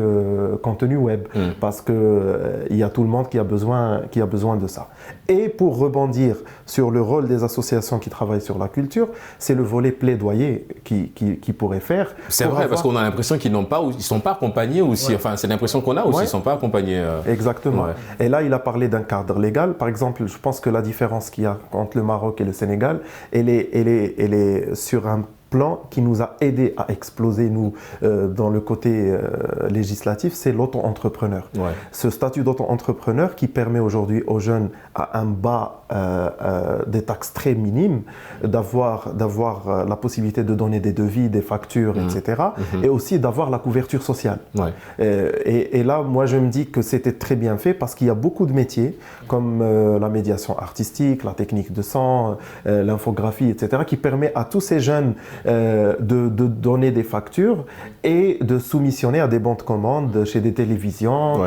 web, parce que il y a tout le monde qui a besoin de ça. Et pour rebondir sur le rôle des associations qui travaillent sur la culture, c'est le volet plaidoyer qui pourrait faire. C'est vrai, parce qu'on a l'impression qu'ils sont pas accompagnés aussi. Enfin, c'est l'impression qu'on a aussi, ils sont pas accompagnés. Exactement. Et là, il a parlé d'un cadre légal. Par exemple, je pense que la différence qu'il y a entre le Maroc et le Sénégal, elle est sur un plan qui nous a aidé à exploser, nous, dans le côté législatif, c'est l'auto-entrepreneur. Ce statut d'auto-entrepreneur qui permet aujourd'hui aux jeunes à un bas des taxes très minimes d'avoir la possibilité de donner des devis, des factures, etc. Et aussi d'avoir la couverture sociale. Et là, moi, je me dis que c'était très bien fait parce qu'il y a beaucoup de métiers comme la médiation artistique, la technique de son, l'infographie, etc. qui permet à tous ces jeunes de donner des factures et de soumissionner à des bons de commande chez des télévisions,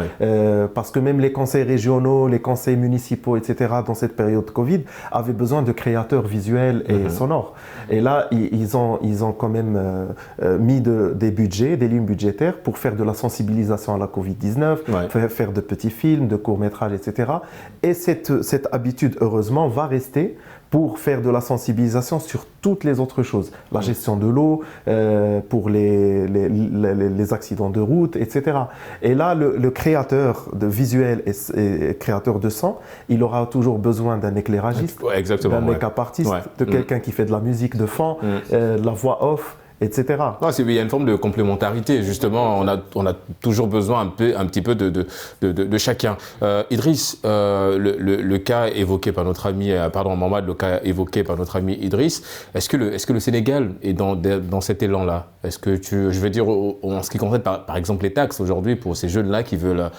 parce que même les conseils régionaux, les conseils municipaux, etc., dans cette période Covid, avaient besoin de créateurs visuels et sonores. Et là, ils ont quand même mis des budgets, des lignes budgétaires pour faire de la sensibilisation à la Covid-19, faire de petits films, de courts-métrages, etc. Et cette habitude, heureusement, va rester pour faire de la sensibilisation sur toutes les autres choses. La gestion de l'eau, pour les accidents de route, etc. Et là, le créateur de visuel et créateur de son, il aura toujours besoin d'un éclairagiste, d'un make-up artiste, de quelqu'un qui fait de la musique de fond, de la voix off, etc. Il y a une forme de complémentarité, justement, on a toujours besoin un petit peu de chacun. Idriss, le cas évoqué par notre ami, Mamad, le cas évoqué par notre ami Idriss, est-ce que le Sénégal est dans cet élan-là? Est-ce que je veux dire, en ce qui concerne par exemple les taxes aujourd'hui pour ces jeunes-là qui veulent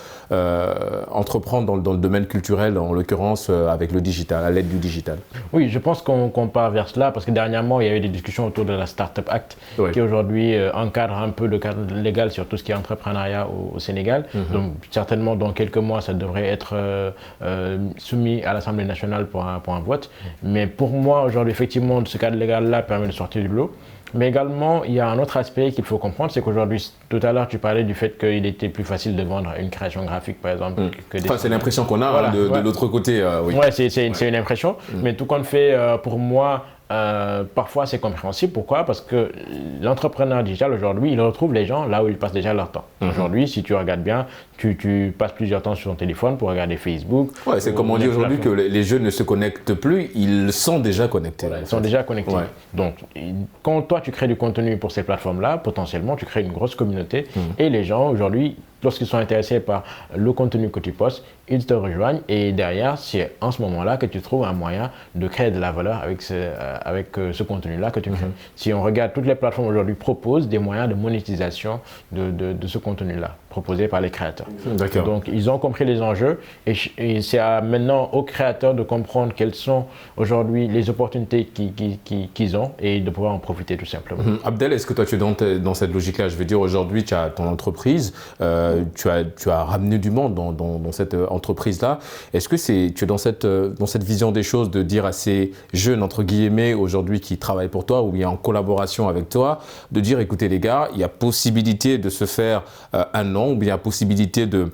entreprendre dans le domaine culturel, en l'occurrence avec le digital, à l'aide du digital? Oui, je pense qu'on part vers cela parce que dernièrement, il y a eu des discussions autour de la Startup Act qui aujourd'hui encadre un peu le cadre légal sur tout ce qui est entrepreneuriat au Sénégal. Donc certainement dans quelques mois, ça devrait être soumis à l'Assemblée nationale pour un vote. Mais pour moi, aujourd'hui, effectivement, ce cadre légal-là permet de sortir du lot. Mais également, il y a un autre aspect qu'il faut comprendre, c'est qu'aujourd'hui, tout à l'heure, tu parlais du fait qu'il était plus facile de vendre une création graphique, par exemple, que des... Enfin, c'est l'impression qu'on a de l'autre côté. Oui. Ouais, c'est une impression. Mais tout compte fait, pour moi, parfois c'est compréhensible. Pourquoi? Parce que l'entrepreneur digital aujourd'hui, il retrouve les gens là où ils passent déjà leur temps. Aujourd'hui, si tu regardes bien, tu passes plusieurs temps sur ton téléphone pour regarder Facebook. Ouais, c'est comme on dit aujourd'hui que les jeunes ne se connectent plus, ils sont déjà connectés. Voilà, ils sont déjà connectés. Ouais. Donc, quand toi tu crées du contenu pour ces plateformes-là, potentiellement tu crées une grosse communauté et les gens aujourd'hui, lorsqu'ils sont intéressés par le contenu que tu postes, ils te rejoignent et derrière, c'est en ce moment-là que tu trouves un moyen de créer de la valeur avec ce contenu-là que tu crées. Si on regarde, toutes les plateformes aujourd'hui proposent des moyens de monétisation de ce contenu-là, proposés par les créateurs. D'accord. Donc, ils ont compris les enjeux et c'est maintenant aux créateurs de comprendre quelles sont aujourd'hui les opportunités qu'ils ont et de pouvoir en profiter tout simplement. Abdel, est-ce que toi tu es dans cette logique-là? Je veux dire, aujourd'hui, tu as ton entreprise, tu as ramené du monde dans cette entreprise-là. Est-ce que tu es dans cette vision des choses de dire à ces jeunes, entre guillemets, aujourd'hui qui travaillent pour toi ou bien en collaboration avec toi, de dire, écoutez les gars, il y a possibilité de se faire un nom ou bien il y a possibilité de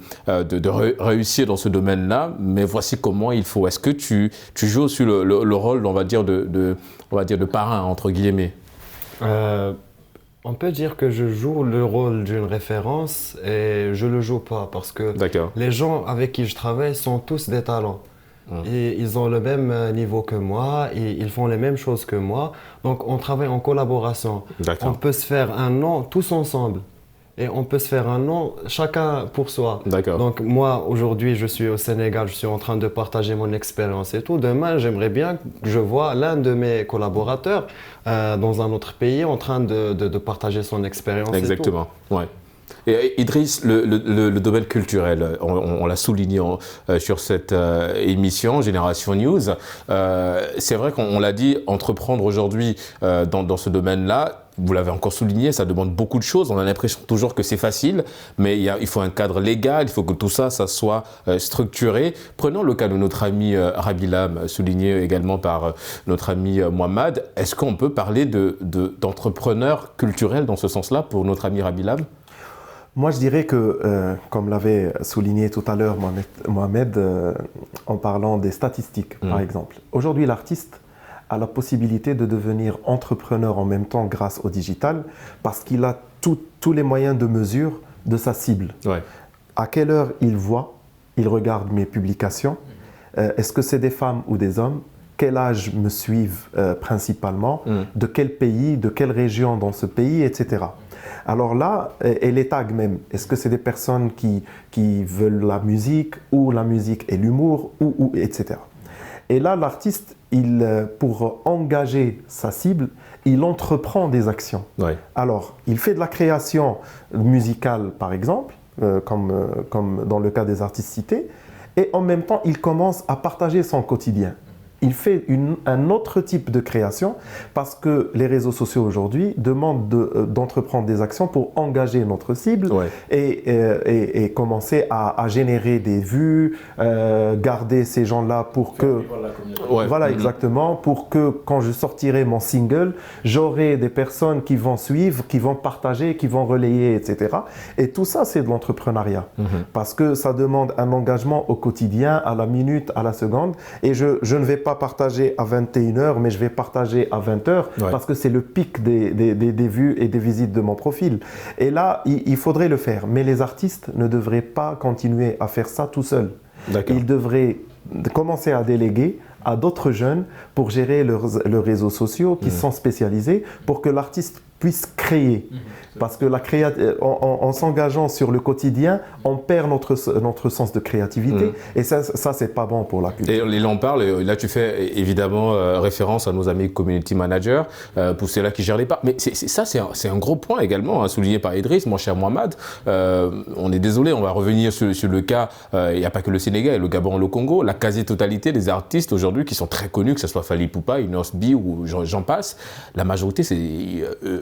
réussir dans ce domaine-là, mais voici comment il faut. Est-ce que tu joues aussi le rôle, on va dire, de parrain, entre guillemets? On peut dire que je joue le rôle d'une référence et je ne le joue pas parce que les gens avec qui je travaille sont tous des talents. Et ils ont le même niveau que moi, et ils font les mêmes choses que moi. Donc on travaille en collaboration. On peut se faire un nom tous ensemble. Et on peut se faire un nom chacun pour soi. Donc moi, aujourd'hui, je suis au Sénégal, je suis en train de partager mon expérience et tout. Demain, j'aimerais bien que je vois l'un de mes collaborateurs dans un autre pays en train de partager son expérience. Exactement, ouais. Et Idriss, le domaine culturel, on l'a souligné sur cette émission Génération News. C'est vrai qu'on l'a dit, entreprendre aujourd'hui dans ce domaine-là, vous l'avez encore souligné, ça demande beaucoup de choses. On a l'impression toujours que c'est facile, mais il faut un cadre légal, il faut que tout ça soit structuré. Prenons le cas de notre ami Rabilam, souligné également par notre ami Mohamed. Est-ce qu'on peut parler d'entrepreneur culturel dans ce sens-là pour notre ami Rabilam? Moi, je dirais que, comme l'avait souligné tout à l'heure Mohamed, en parlant des statistiques, par exemple. Aujourd'hui, l'artiste a la possibilité de devenir entrepreneur en même temps grâce au digital parce qu'il a tous les moyens de mesure de sa cible. Ouais. À quelle heure il voit, il regarde mes publications, est-ce que c'est des femmes ou des hommes, quel âge me suivent principalement, de quel pays, de quelle région dans ce pays, etc. Alors là, et les tags même, est-ce que c'est des personnes qui veulent la musique ou la musique et l'humour, ou etc. Et là, l'artiste, pour engager sa cible, il entreprend des actions. Ouais. Alors, il fait de la création musicale, par exemple, comme dans le cas des artistes cités, et en même temps, il commence à partager son quotidien. Il fait un autre type de création parce que les réseaux sociaux aujourd'hui demandent d'entreprendre des actions pour engager notre cible et commencer à générer des vues, garder ces gens-là pour que... Voilà, exactement, pour que quand je sortirai mon single, j'aurai des personnes qui vont suivre, qui vont partager, qui vont relayer, etc. Et tout ça, c'est de l'entrepreneuriat parce que ça demande un engagement au quotidien, à la minute, à la seconde. Et je ne vais pas partager à 21h, mais je vais partager à 20h parce que c'est le pic des vues et des visites de mon profil. Et là, il faudrait le faire. Mais les artistes ne devraient pas continuer à faire ça tout seuls. Ils devraient commencer à déléguer à d'autres jeunes pour gérer leurs réseaux sociaux qui sont spécialisés pour que l'artiste puisse créer. Parce que en s'engageant sur le quotidien, on perd notre sens de créativité. Et ça c'est pas bon pour la culture. Et là, on parle, là, tu fais évidemment référence à nos amis community managers, pour ceux-là qui gèrent les parts. Mais c'est un gros point également, souligné par Idriss, mon cher Mohamed. On est désolé, on va revenir sur le cas, il n'y a pas que le Sénégal, et le Gabon, le Congo. La quasi-totalité des artistes aujourd'hui qui sont très connus, que ce soit Fally Ipupa, Inos B ou j'en passe, la majorité, c'est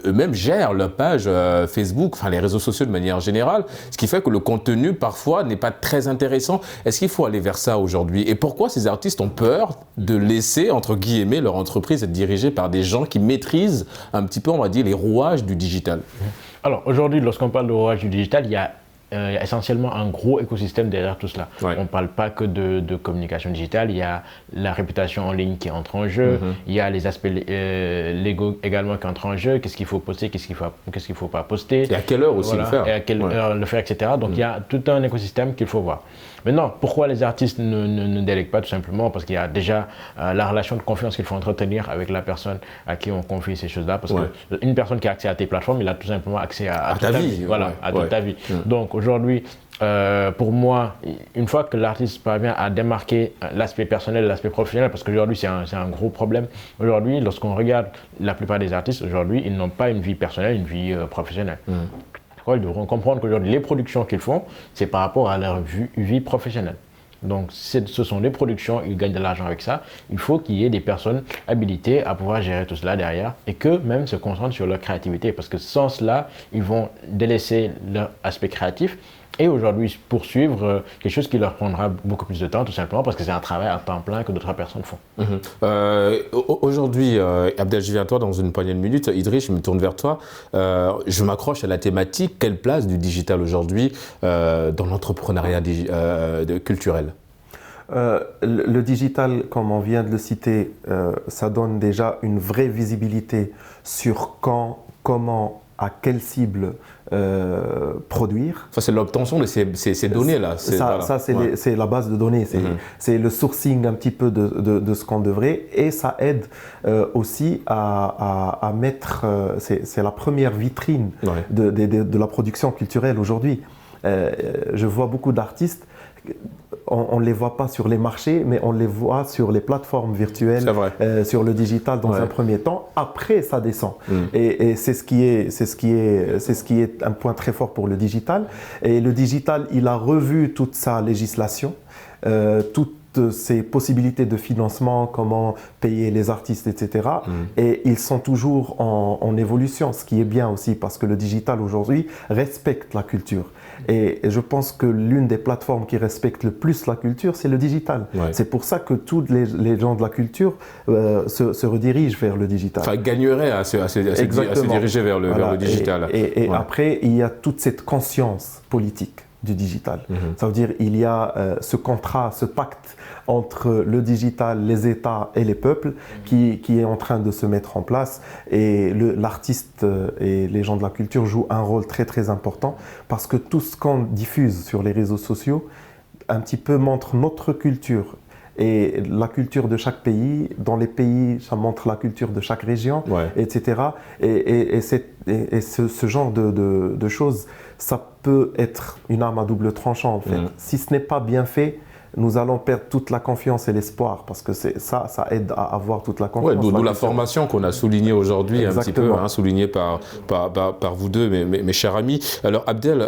eux-mêmes gèrent leur page Facebook, enfin les réseaux sociaux de manière générale, ce qui fait que le contenu parfois n'est pas très intéressant. Est-ce qu'il faut aller vers ça aujourd'hui? Et pourquoi ces artistes ont peur de laisser, entre guillemets, leur entreprise être dirigée par des gens qui maîtrisent un petit peu, on va dire, les rouages du digital? Alors aujourd'hui, lorsqu'on parle de rouage du digital, il y a essentiellement un gros écosystème derrière tout cela. Ouais. On ne parle pas que de communication digitale, il y a la réputation en ligne qui entre en jeu, il y a les aspects légaux également qui entrent en jeu, qu'est-ce qu'il faut poster, qu'est-ce qu'il ne faut pas poster. Et à quelle heure aussi le faire. Et à quelle heure le faire, etc. Donc il y a tout un écosystème qu'il faut voir. Maintenant, pourquoi les artistes ne délèguent pas? Tout simplement parce qu'il y a déjà la relation de confiance qu'il faut entretenir avec la personne à qui on confie ces choses-là. Parce qu'une personne qui a accès à tes plateformes, il a tout simplement accès à toute ta vie. Voilà, à toute ta vie. Donc aujourd'hui, pour moi, une fois que l'artiste parvient à démarquer l'aspect personnel et l'aspect professionnel, parce qu'aujourd'hui c'est un gros problème. Aujourd'hui, lorsqu'on regarde la plupart des artistes, aujourd'hui, ils n'ont pas une vie personnelle, une vie professionnelle. Ils devront comprendre qu'aujourd'hui, les productions qu'ils font, c'est par rapport à leur vie professionnelle. Donc, ce sont des productions, ils gagnent de l'argent avec ça. Il faut qu'il y ait des personnes habilitées à pouvoir gérer tout cela derrière et qu'eux-mêmes se concentrent sur leur créativité. Parce que sans cela, ils vont délaisser leur aspect créatif et aujourd'hui poursuivre quelque chose qui leur prendra beaucoup plus de temps, tout simplement parce que c'est un travail à temps plein que d'autres personnes font. Aujourd'hui, Abdel, je viens à toi dans une poignée de minutes. Idriss, je me tourne vers toi. Je m'accroche à la thématique. Quelle place du digital aujourd'hui dans l'entrepreneuriat culturel? Le digital, comme on vient de le citer, ça donne déjà une vraie visibilité sur quand, comment, à quelle cible produire. Ça, c'est l'obtention de ces données-là. C'est la base de données. C'est le sourcing un petit peu de ce qu'on devrait. Et ça aide aussi à mettre... c'est la première vitrine de la production culturelle aujourd'hui. Je vois beaucoup d'artistes, on ne les voit pas sur les marchés, mais on les voit sur les plateformes virtuelles, sur le digital dans un premier temps. Après, ça descend. Et c'est ce qui est un point très fort pour le digital. Et le digital, il a revu toute sa législation, toutes ses possibilités de financement, comment payer les artistes, etc. Et ils sont toujours en évolution, ce qui est bien aussi parce que le digital aujourd'hui respecte la culture. Et je pense que l'une des plateformes qui respecte le plus la culture, c'est le digital. C'est pour ça que tous les gens de la culture se redirigent vers le digital. Enfin, gagneraient à se diriger vers le digital. Et après, il y a toute cette conscience politique du digital. Ça veut dire il y a ce contrat, ce pacte entre le digital, les États et les peuples qui est en train de se mettre en place. Et l'artiste et les gens de la culture jouent un rôle très très important parce que tout ce qu'on diffuse sur les réseaux sociaux un petit peu montre notre culture. Et la culture de chaque pays, dans les pays, ça montre la culture de chaque région, etc. Et ce genre de choses, ça peut être une arme à double tranchant en fait. Si ce n'est pas bien fait, nous allons perdre toute la confiance et l'espoir parce que ça aide à avoir toute la confiance. D'où la formation qu'on a soulignée aujourd'hui, un petit peu, soulignée par vous deux, mes chers amis. Alors Abdel,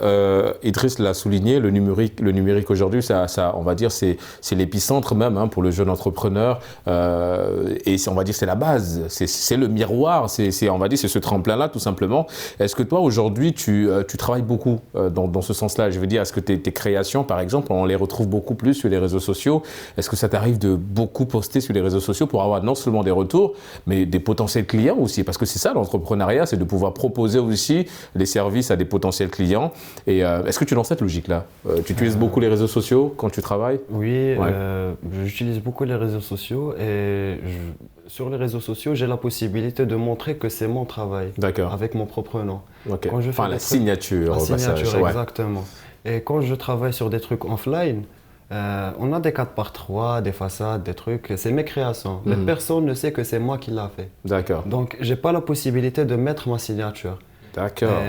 Idriss l'a souligné, le numérique aujourd'hui, ça, on va dire, c'est l'épicentre même pour le jeune entrepreneur. Et on va dire c'est la base, c'est le miroir, on va dire c'est ce tremplin-là tout simplement. Est-ce que toi aujourd'hui tu travailles beaucoup dans ce sens-là? Je veux dire, est-ce que tes créations par exemple, on les retrouve beaucoup plus sur les réseaux sociaux? Est-ce que ça t'arrive de beaucoup poster sur les réseaux sociaux pour avoir non seulement des retours, mais des potentiels clients aussi? Parce que c'est ça l'entrepreneuriat, c'est de pouvoir proposer aussi des services à des potentiels clients. Et est-ce que tu es dans cette logique-là? Tu utilises beaucoup les réseaux sociaux quand tu travailles? Oui, j'utilise beaucoup les réseaux sociaux et sur les réseaux sociaux, j'ai la possibilité de montrer que c'est mon travail avec mon propre nom. Quand je fais la signature au passage. Exactement. Et quand je travaille sur des trucs offline, on a des 4x3, des façades, des trucs, c'est mes créations. Mais personne ne sait que c'est moi qui l'ai fait. D'accord. Donc, je n'ai pas la possibilité de mettre ma signature. D'accord.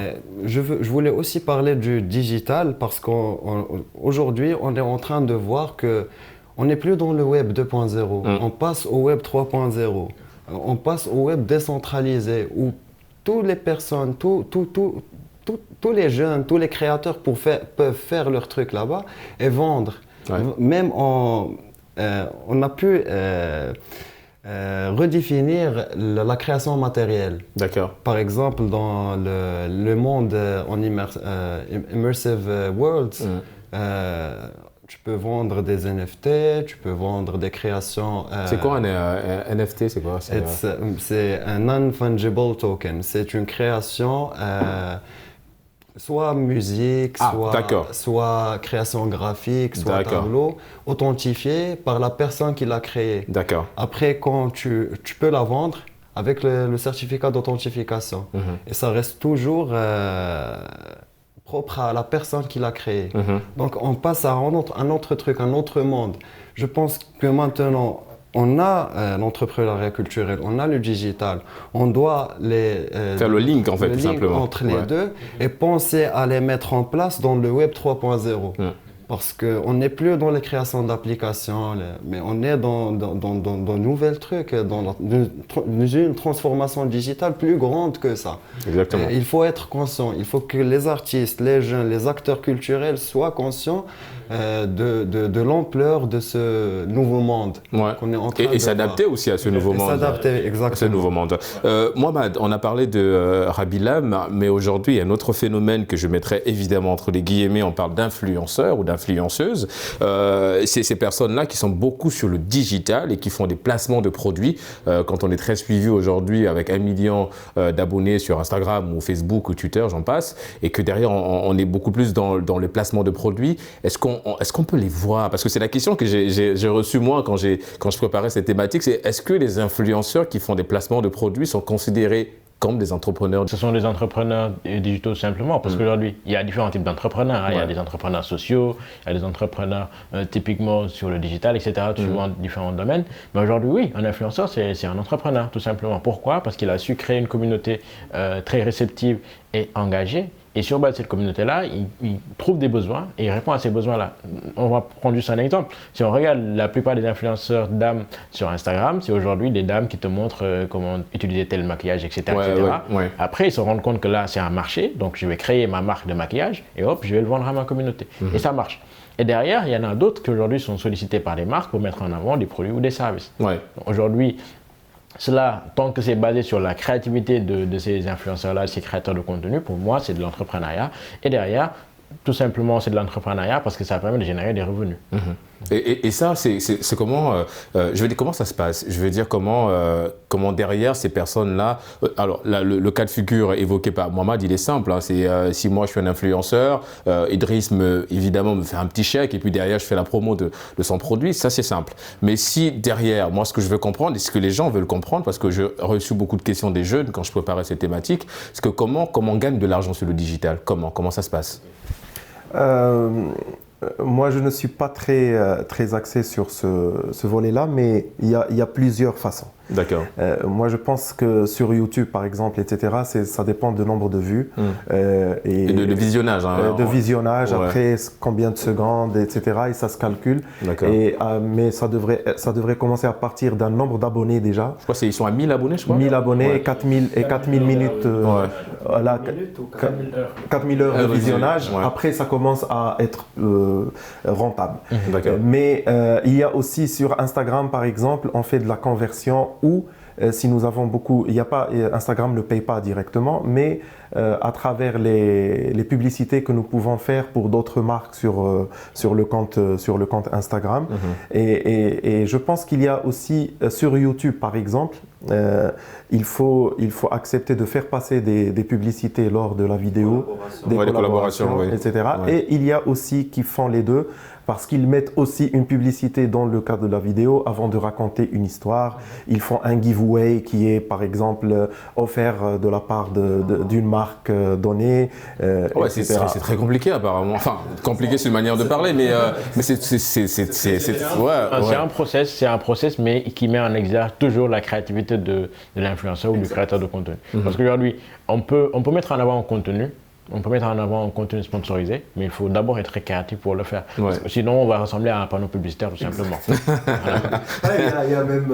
Je voulais aussi parler du digital parce qu'aujourd'hui, on est en train de voir qu'on n'est plus dans le web 2.0. On passe au web 3.0. On passe au web décentralisé où toutes les personnes, tous les jeunes, tous les créateurs peuvent faire leur truc là-bas et vendre. Même on a pu redéfinir la création matérielle. D'accord. Par exemple, dans le monde en immersive worlds, tu peux vendre des NFT, tu peux vendre des créations. C'est quoi un NFT? C'est quoi? C'est un non-fungible token. C'est une création, soit musique, soit création graphique, soit tableau, authentifié par la personne qui l'a créé. D'accord. Après, quand tu peux la vendre avec le certificat d'authentification. Et ça reste toujours propre à la personne qui l'a créé. Donc on passe à un autre truc, un autre monde. Je pense que maintenant, on a l'entrepreneuriat culturel, on a le digital. On doit faire le link en fait, tout simplement. Entre les deux et penser à les mettre en place dans le Web 3.0. Parce qu'on n'est plus dans les créations d'applications, mais on est dans de nouvelles trucs, dans une transformation digitale plus grande que ça. Exactement. Et il faut être conscient, il faut que les artistes, les jeunes, les acteurs culturels soient conscients de l'ampleur de ce nouveau monde qu'on est en train de et s'adapter aussi à ce nouveau monde. S'adapter, exactement. À ce nouveau monde. Mohamed, on a parlé de Rabbi Lam, mais aujourd'hui, il y a un autre phénomène que je mettrais évidemment entre les guillemets, on parle d'influenceurs ou d'influenceuses. C'est ces personnes-là qui sont beaucoup sur le digital et qui font des placements de produits. Quand on est très suivi aujourd'hui avec 1 million d'abonnés sur Instagram ou Facebook ou Twitter, j'en passe, et que derrière, on est beaucoup plus dans le placement de produits. Est-ce qu'on peut les voir? Parce que c'est la question que j'ai reçue moi quand je préparais cette thématique, c'est est-ce que les influenceurs qui font des placements de produits sont considérés comme des entrepreneurs? Ce sont des entrepreneurs digitaux simplement, parce qu'aujourd'hui, il y a différents types d'entrepreneurs. Il y a des entrepreneurs sociaux, il y a des entrepreneurs typiquement sur le digital, etc., suivant différents domaines. Mais aujourd'hui, oui, un influenceur, c'est un entrepreneur, tout simplement. Pourquoi? Parce qu'il a su créer une communauté très réceptive et engagée. Et sur base de cette communauté-là, il trouve des besoins et il répond à ces besoins-là. On va prendre juste un exemple. Si on regarde la plupart des influenceurs dames sur Instagram, c'est aujourd'hui des dames qui te montrent comment utiliser tel maquillage, etc. Après, ils se rendent compte que là, c'est un marché. Donc, je vais créer ma marque de maquillage et hop, je vais le vendre à ma communauté. Et ça marche. Et derrière, il y en a d'autres qui aujourd'hui sont sollicités par des marques pour mettre en avant des produits ou des services. Aujourd'hui, cela, tant que c'est basé sur la créativité de ces influenceurs-là, ces créateurs de contenu, pour moi, c'est de l'entrepreneuriat. Et derrière, tout simplement, c'est de l'entrepreneuriat parce que ça permet de générer des revenus. Et ça, c'est comment, je veux dire, comment ça se passe? Je veux dire, comment derrière ces personnes-là, alors le cas de figure évoqué par Mohamed, il est simple, hein, c'est si moi je suis un influenceur, Idriss évidemment me fait un petit chèque et puis derrière je fais la promo de son produit, ça c'est simple. Mais si derrière, moi ce que je veux comprendre et ce que les gens veulent comprendre, parce que j'ai reçu beaucoup de questions des jeunes quand je préparais cette thématique, c'est que comment on gagne de l'argent sur le digital? Comment ça se passe? Moi, je ne suis pas très axé sur ce volet-là, mais il y a plusieurs façons. D'accord. Moi, je pense que sur YouTube, par exemple, etc., ça dépend du nombre de vues. Et de visionnage. Hein, de visionnage, après combien de secondes, etc. Et ça se calcule. Mais ça devrait commencer à partir d'un nombre d'abonnés déjà. Je crois qu'ils sont à 1000 abonnés, je crois. 1000 abonnés et 4000 minutes. 4000 heures de visionnage. Après, ça commence à être rentable. Mais il y a aussi sur Instagram, par exemple, on fait de la conversion ou si nous avons beaucoup, Instagram ne paye pas directement, mais à travers les publicités que nous pouvons faire pour d'autres marques sur le compte Instagram. Et je pense qu'il y a aussi sur YouTube, par exemple, il faut accepter de faire passer des publicités lors de la vidéo, des collaborations, etc. Et il y a aussi qui font les deux, parce qu'ils mettent aussi une publicité dans le cadre de la vidéo avant de raconter une histoire. Ils font un giveaway qui est par exemple offert de la part d'une marque donnée. C'est très compliqué apparemment. Enfin, compliqué c'est une manière de parler, mais c'est un process, mais qui met en exergue toujours la créativité de l'influenceur ou du créateur de contenu. Parce qu'aujourd'hui, on peut mettre en avant un contenu. On peut mettre en avant un contenu sponsorisé, mais il faut d'abord être très créatif pour le faire. Parce que sinon, on va ressembler à un panneau publicitaire tout simplement. Il y a même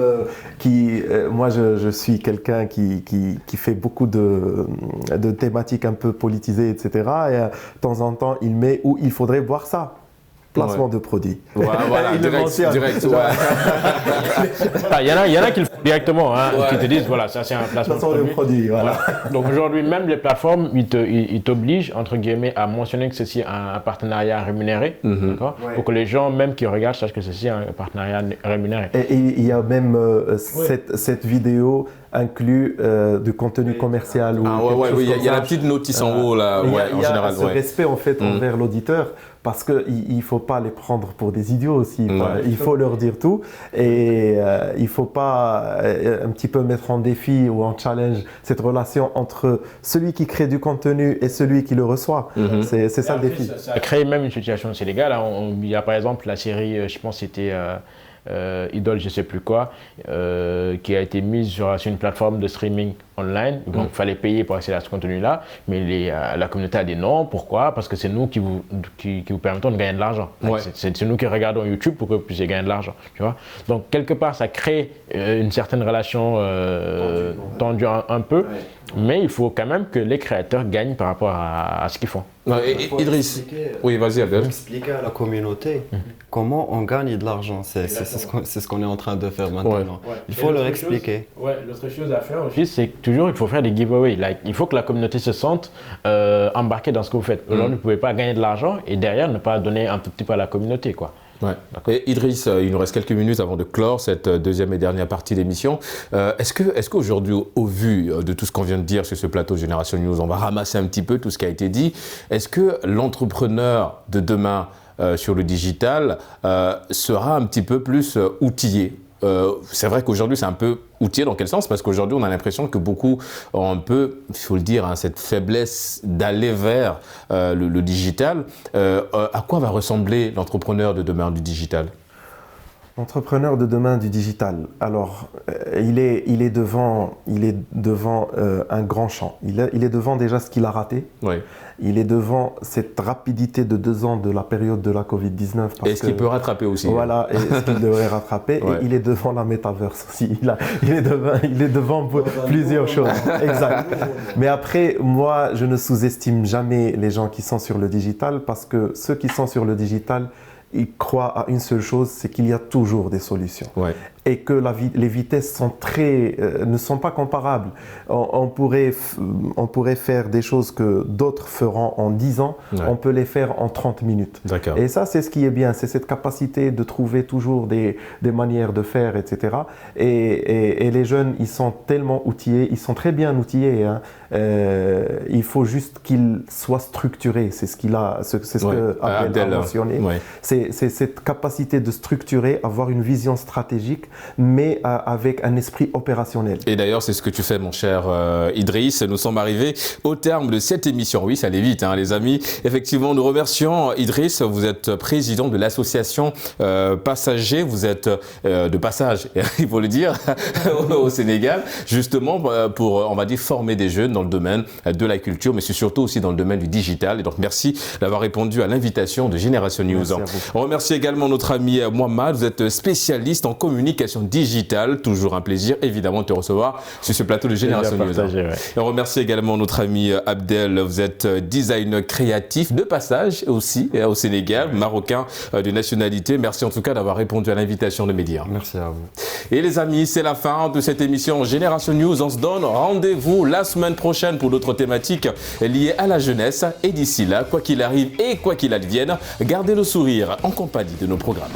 moi, je suis quelqu'un qui fait beaucoup de thématiques un peu politisées, etc. Et de temps en temps, il met où il faudrait voir ça. placement de produits. Voilà, Il le mentionne. direct. Il y en a qui le font directement, qui te disent, voilà, ça c'est un placement de produit. Voilà. Donc aujourd'hui, même les plateformes, ils t'obligent, entre guillemets, à mentionner que ceci est un partenariat rémunéré, d'accord, pour que les gens, même qui regardent, sachent que ceci est un partenariat rémunéré. Et il y a même cette vidéo inclut du contenu commercial. Il y a la petite notice en haut, là, en général. Il y a ce respect, en fait, envers l'auditeur, parce qu'il ne faut pas les prendre pour des idiots aussi. Il faut leur dire tout et il ne faut pas un petit peu mettre en défi ou en challenge cette relation entre celui qui crée du contenu et celui qui le reçoit. C'est ça le défi. Ça a créé même une situation assez légale. Il y a par exemple la série, je pense que c'était Idole, je sais plus quoi, qui a été mise sur une plateforme de streaming online. Donc, il fallait payer pour accéder à ce contenu-là. Mais la communauté a dit non. Pourquoi? Parce que c'est nous qui vous permettons de gagner de l'argent. C'est nous qui regardons YouTube pour que vous puissiez gagner de l'argent. Tu vois? Donc, quelque part, ça crée une certaine relation tendue un peu. Mais il faut quand même que les créateurs gagnent par rapport à ce qu'ils font. Idriss, oui, vas-y, Abdel. Expliquer à la communauté comment on gagne de l'argent. C'est ce qu'on est en train de faire maintenant. Il faut leur expliquer. L'autre chose à faire aussi, c'est que toujours il faut faire des giveaways. Il faut que la communauté se sente embarquée dans ce que vous faites. Aujourd'hui, vous ne pouvez pas gagner de l'argent et derrière ne pas donner un tout petit peu à la communauté, quoi. Et Idriss, il nous reste quelques minutes avant de clore cette deuxième et dernière partie d'émission. Est-ce qu'aujourd'hui, au vu de tout ce qu'on vient de dire sur ce plateau Génération News, on va ramasser un petit peu tout ce qui a été dit, est-ce que l'entrepreneur de demain sur le digital sera un petit peu plus outillé? C'est vrai qu'aujourd'hui, c'est un peu outillé dans quel sens? Parce qu'aujourd'hui, on a l'impression que beaucoup ont un peu, il faut le dire, cette faiblesse d'aller vers le digital. À quoi va ressembler l'entrepreneur de demain du digital? L'entrepreneur de demain du digital, alors il est devant un grand champ. Il est devant déjà ce qu'il a raté. Il est devant cette rapidité de 2 ans de la période de la Covid-19. Est-ce qu'il peut rattraper aussi? Voilà, et ce qu'il devrait rattraper. Et il est devant la métaverse aussi. Il est devant plusieurs choses. Exact. Mais après, moi, je ne sous-estime jamais les gens qui sont sur le digital parce que ceux qui sont sur le digital, ils croient à une seule chose, c'est qu'il y a toujours des solutions. Et que les vitesses ne sont pas comparables. On pourrait faire des choses que d'autres feront en 10 ans, on peut les faire en 30 minutes. Et ça, c'est ce qui est bien, c'est cette capacité de trouver toujours des manières de faire, etc. Et les jeunes, ils sont tellement outillés, ils sont très bien outillés. Il faut juste qu'ils soient structurés, c'est ce que Abdel a mentionné. C'est cette capacité de structurer, avoir une vision stratégique, mais avec un esprit opérationnel. Et d'ailleurs, c'est ce que tu fais, mon cher Idriss. Nous sommes arrivés au terme de cette émission. Oui, ça allait vite, les amis. Effectivement, nous remercions Idriss. Vous êtes président de l'association Passagers. Vous êtes de passage, il faut le dire, au Sénégal, justement pour, on va dire, former des jeunes dans le domaine de la culture, mais c'est surtout aussi dans le domaine du digital. Et donc, merci d'avoir répondu à l'invitation de Génération News. On remercie également notre ami Mohamed. Vous êtes spécialiste en communication digitale. Toujours un plaisir, évidemment, de te recevoir sur ce plateau de Génération News. Et on remercie également notre ami Abdel. Vous êtes designer créatif de passage aussi au Sénégal, marocain de nationalité. Merci en tout cas d'avoir répondu à l'invitation de Média. Merci à vous. Et les amis, c'est la fin de cette émission Génération News. On se donne rendez-vous la semaine prochaine pour d'autres thématiques liées à la jeunesse. Et d'ici là, quoi qu'il arrive et quoi qu'il advienne, gardez le sourire en compagnie de nos programmes.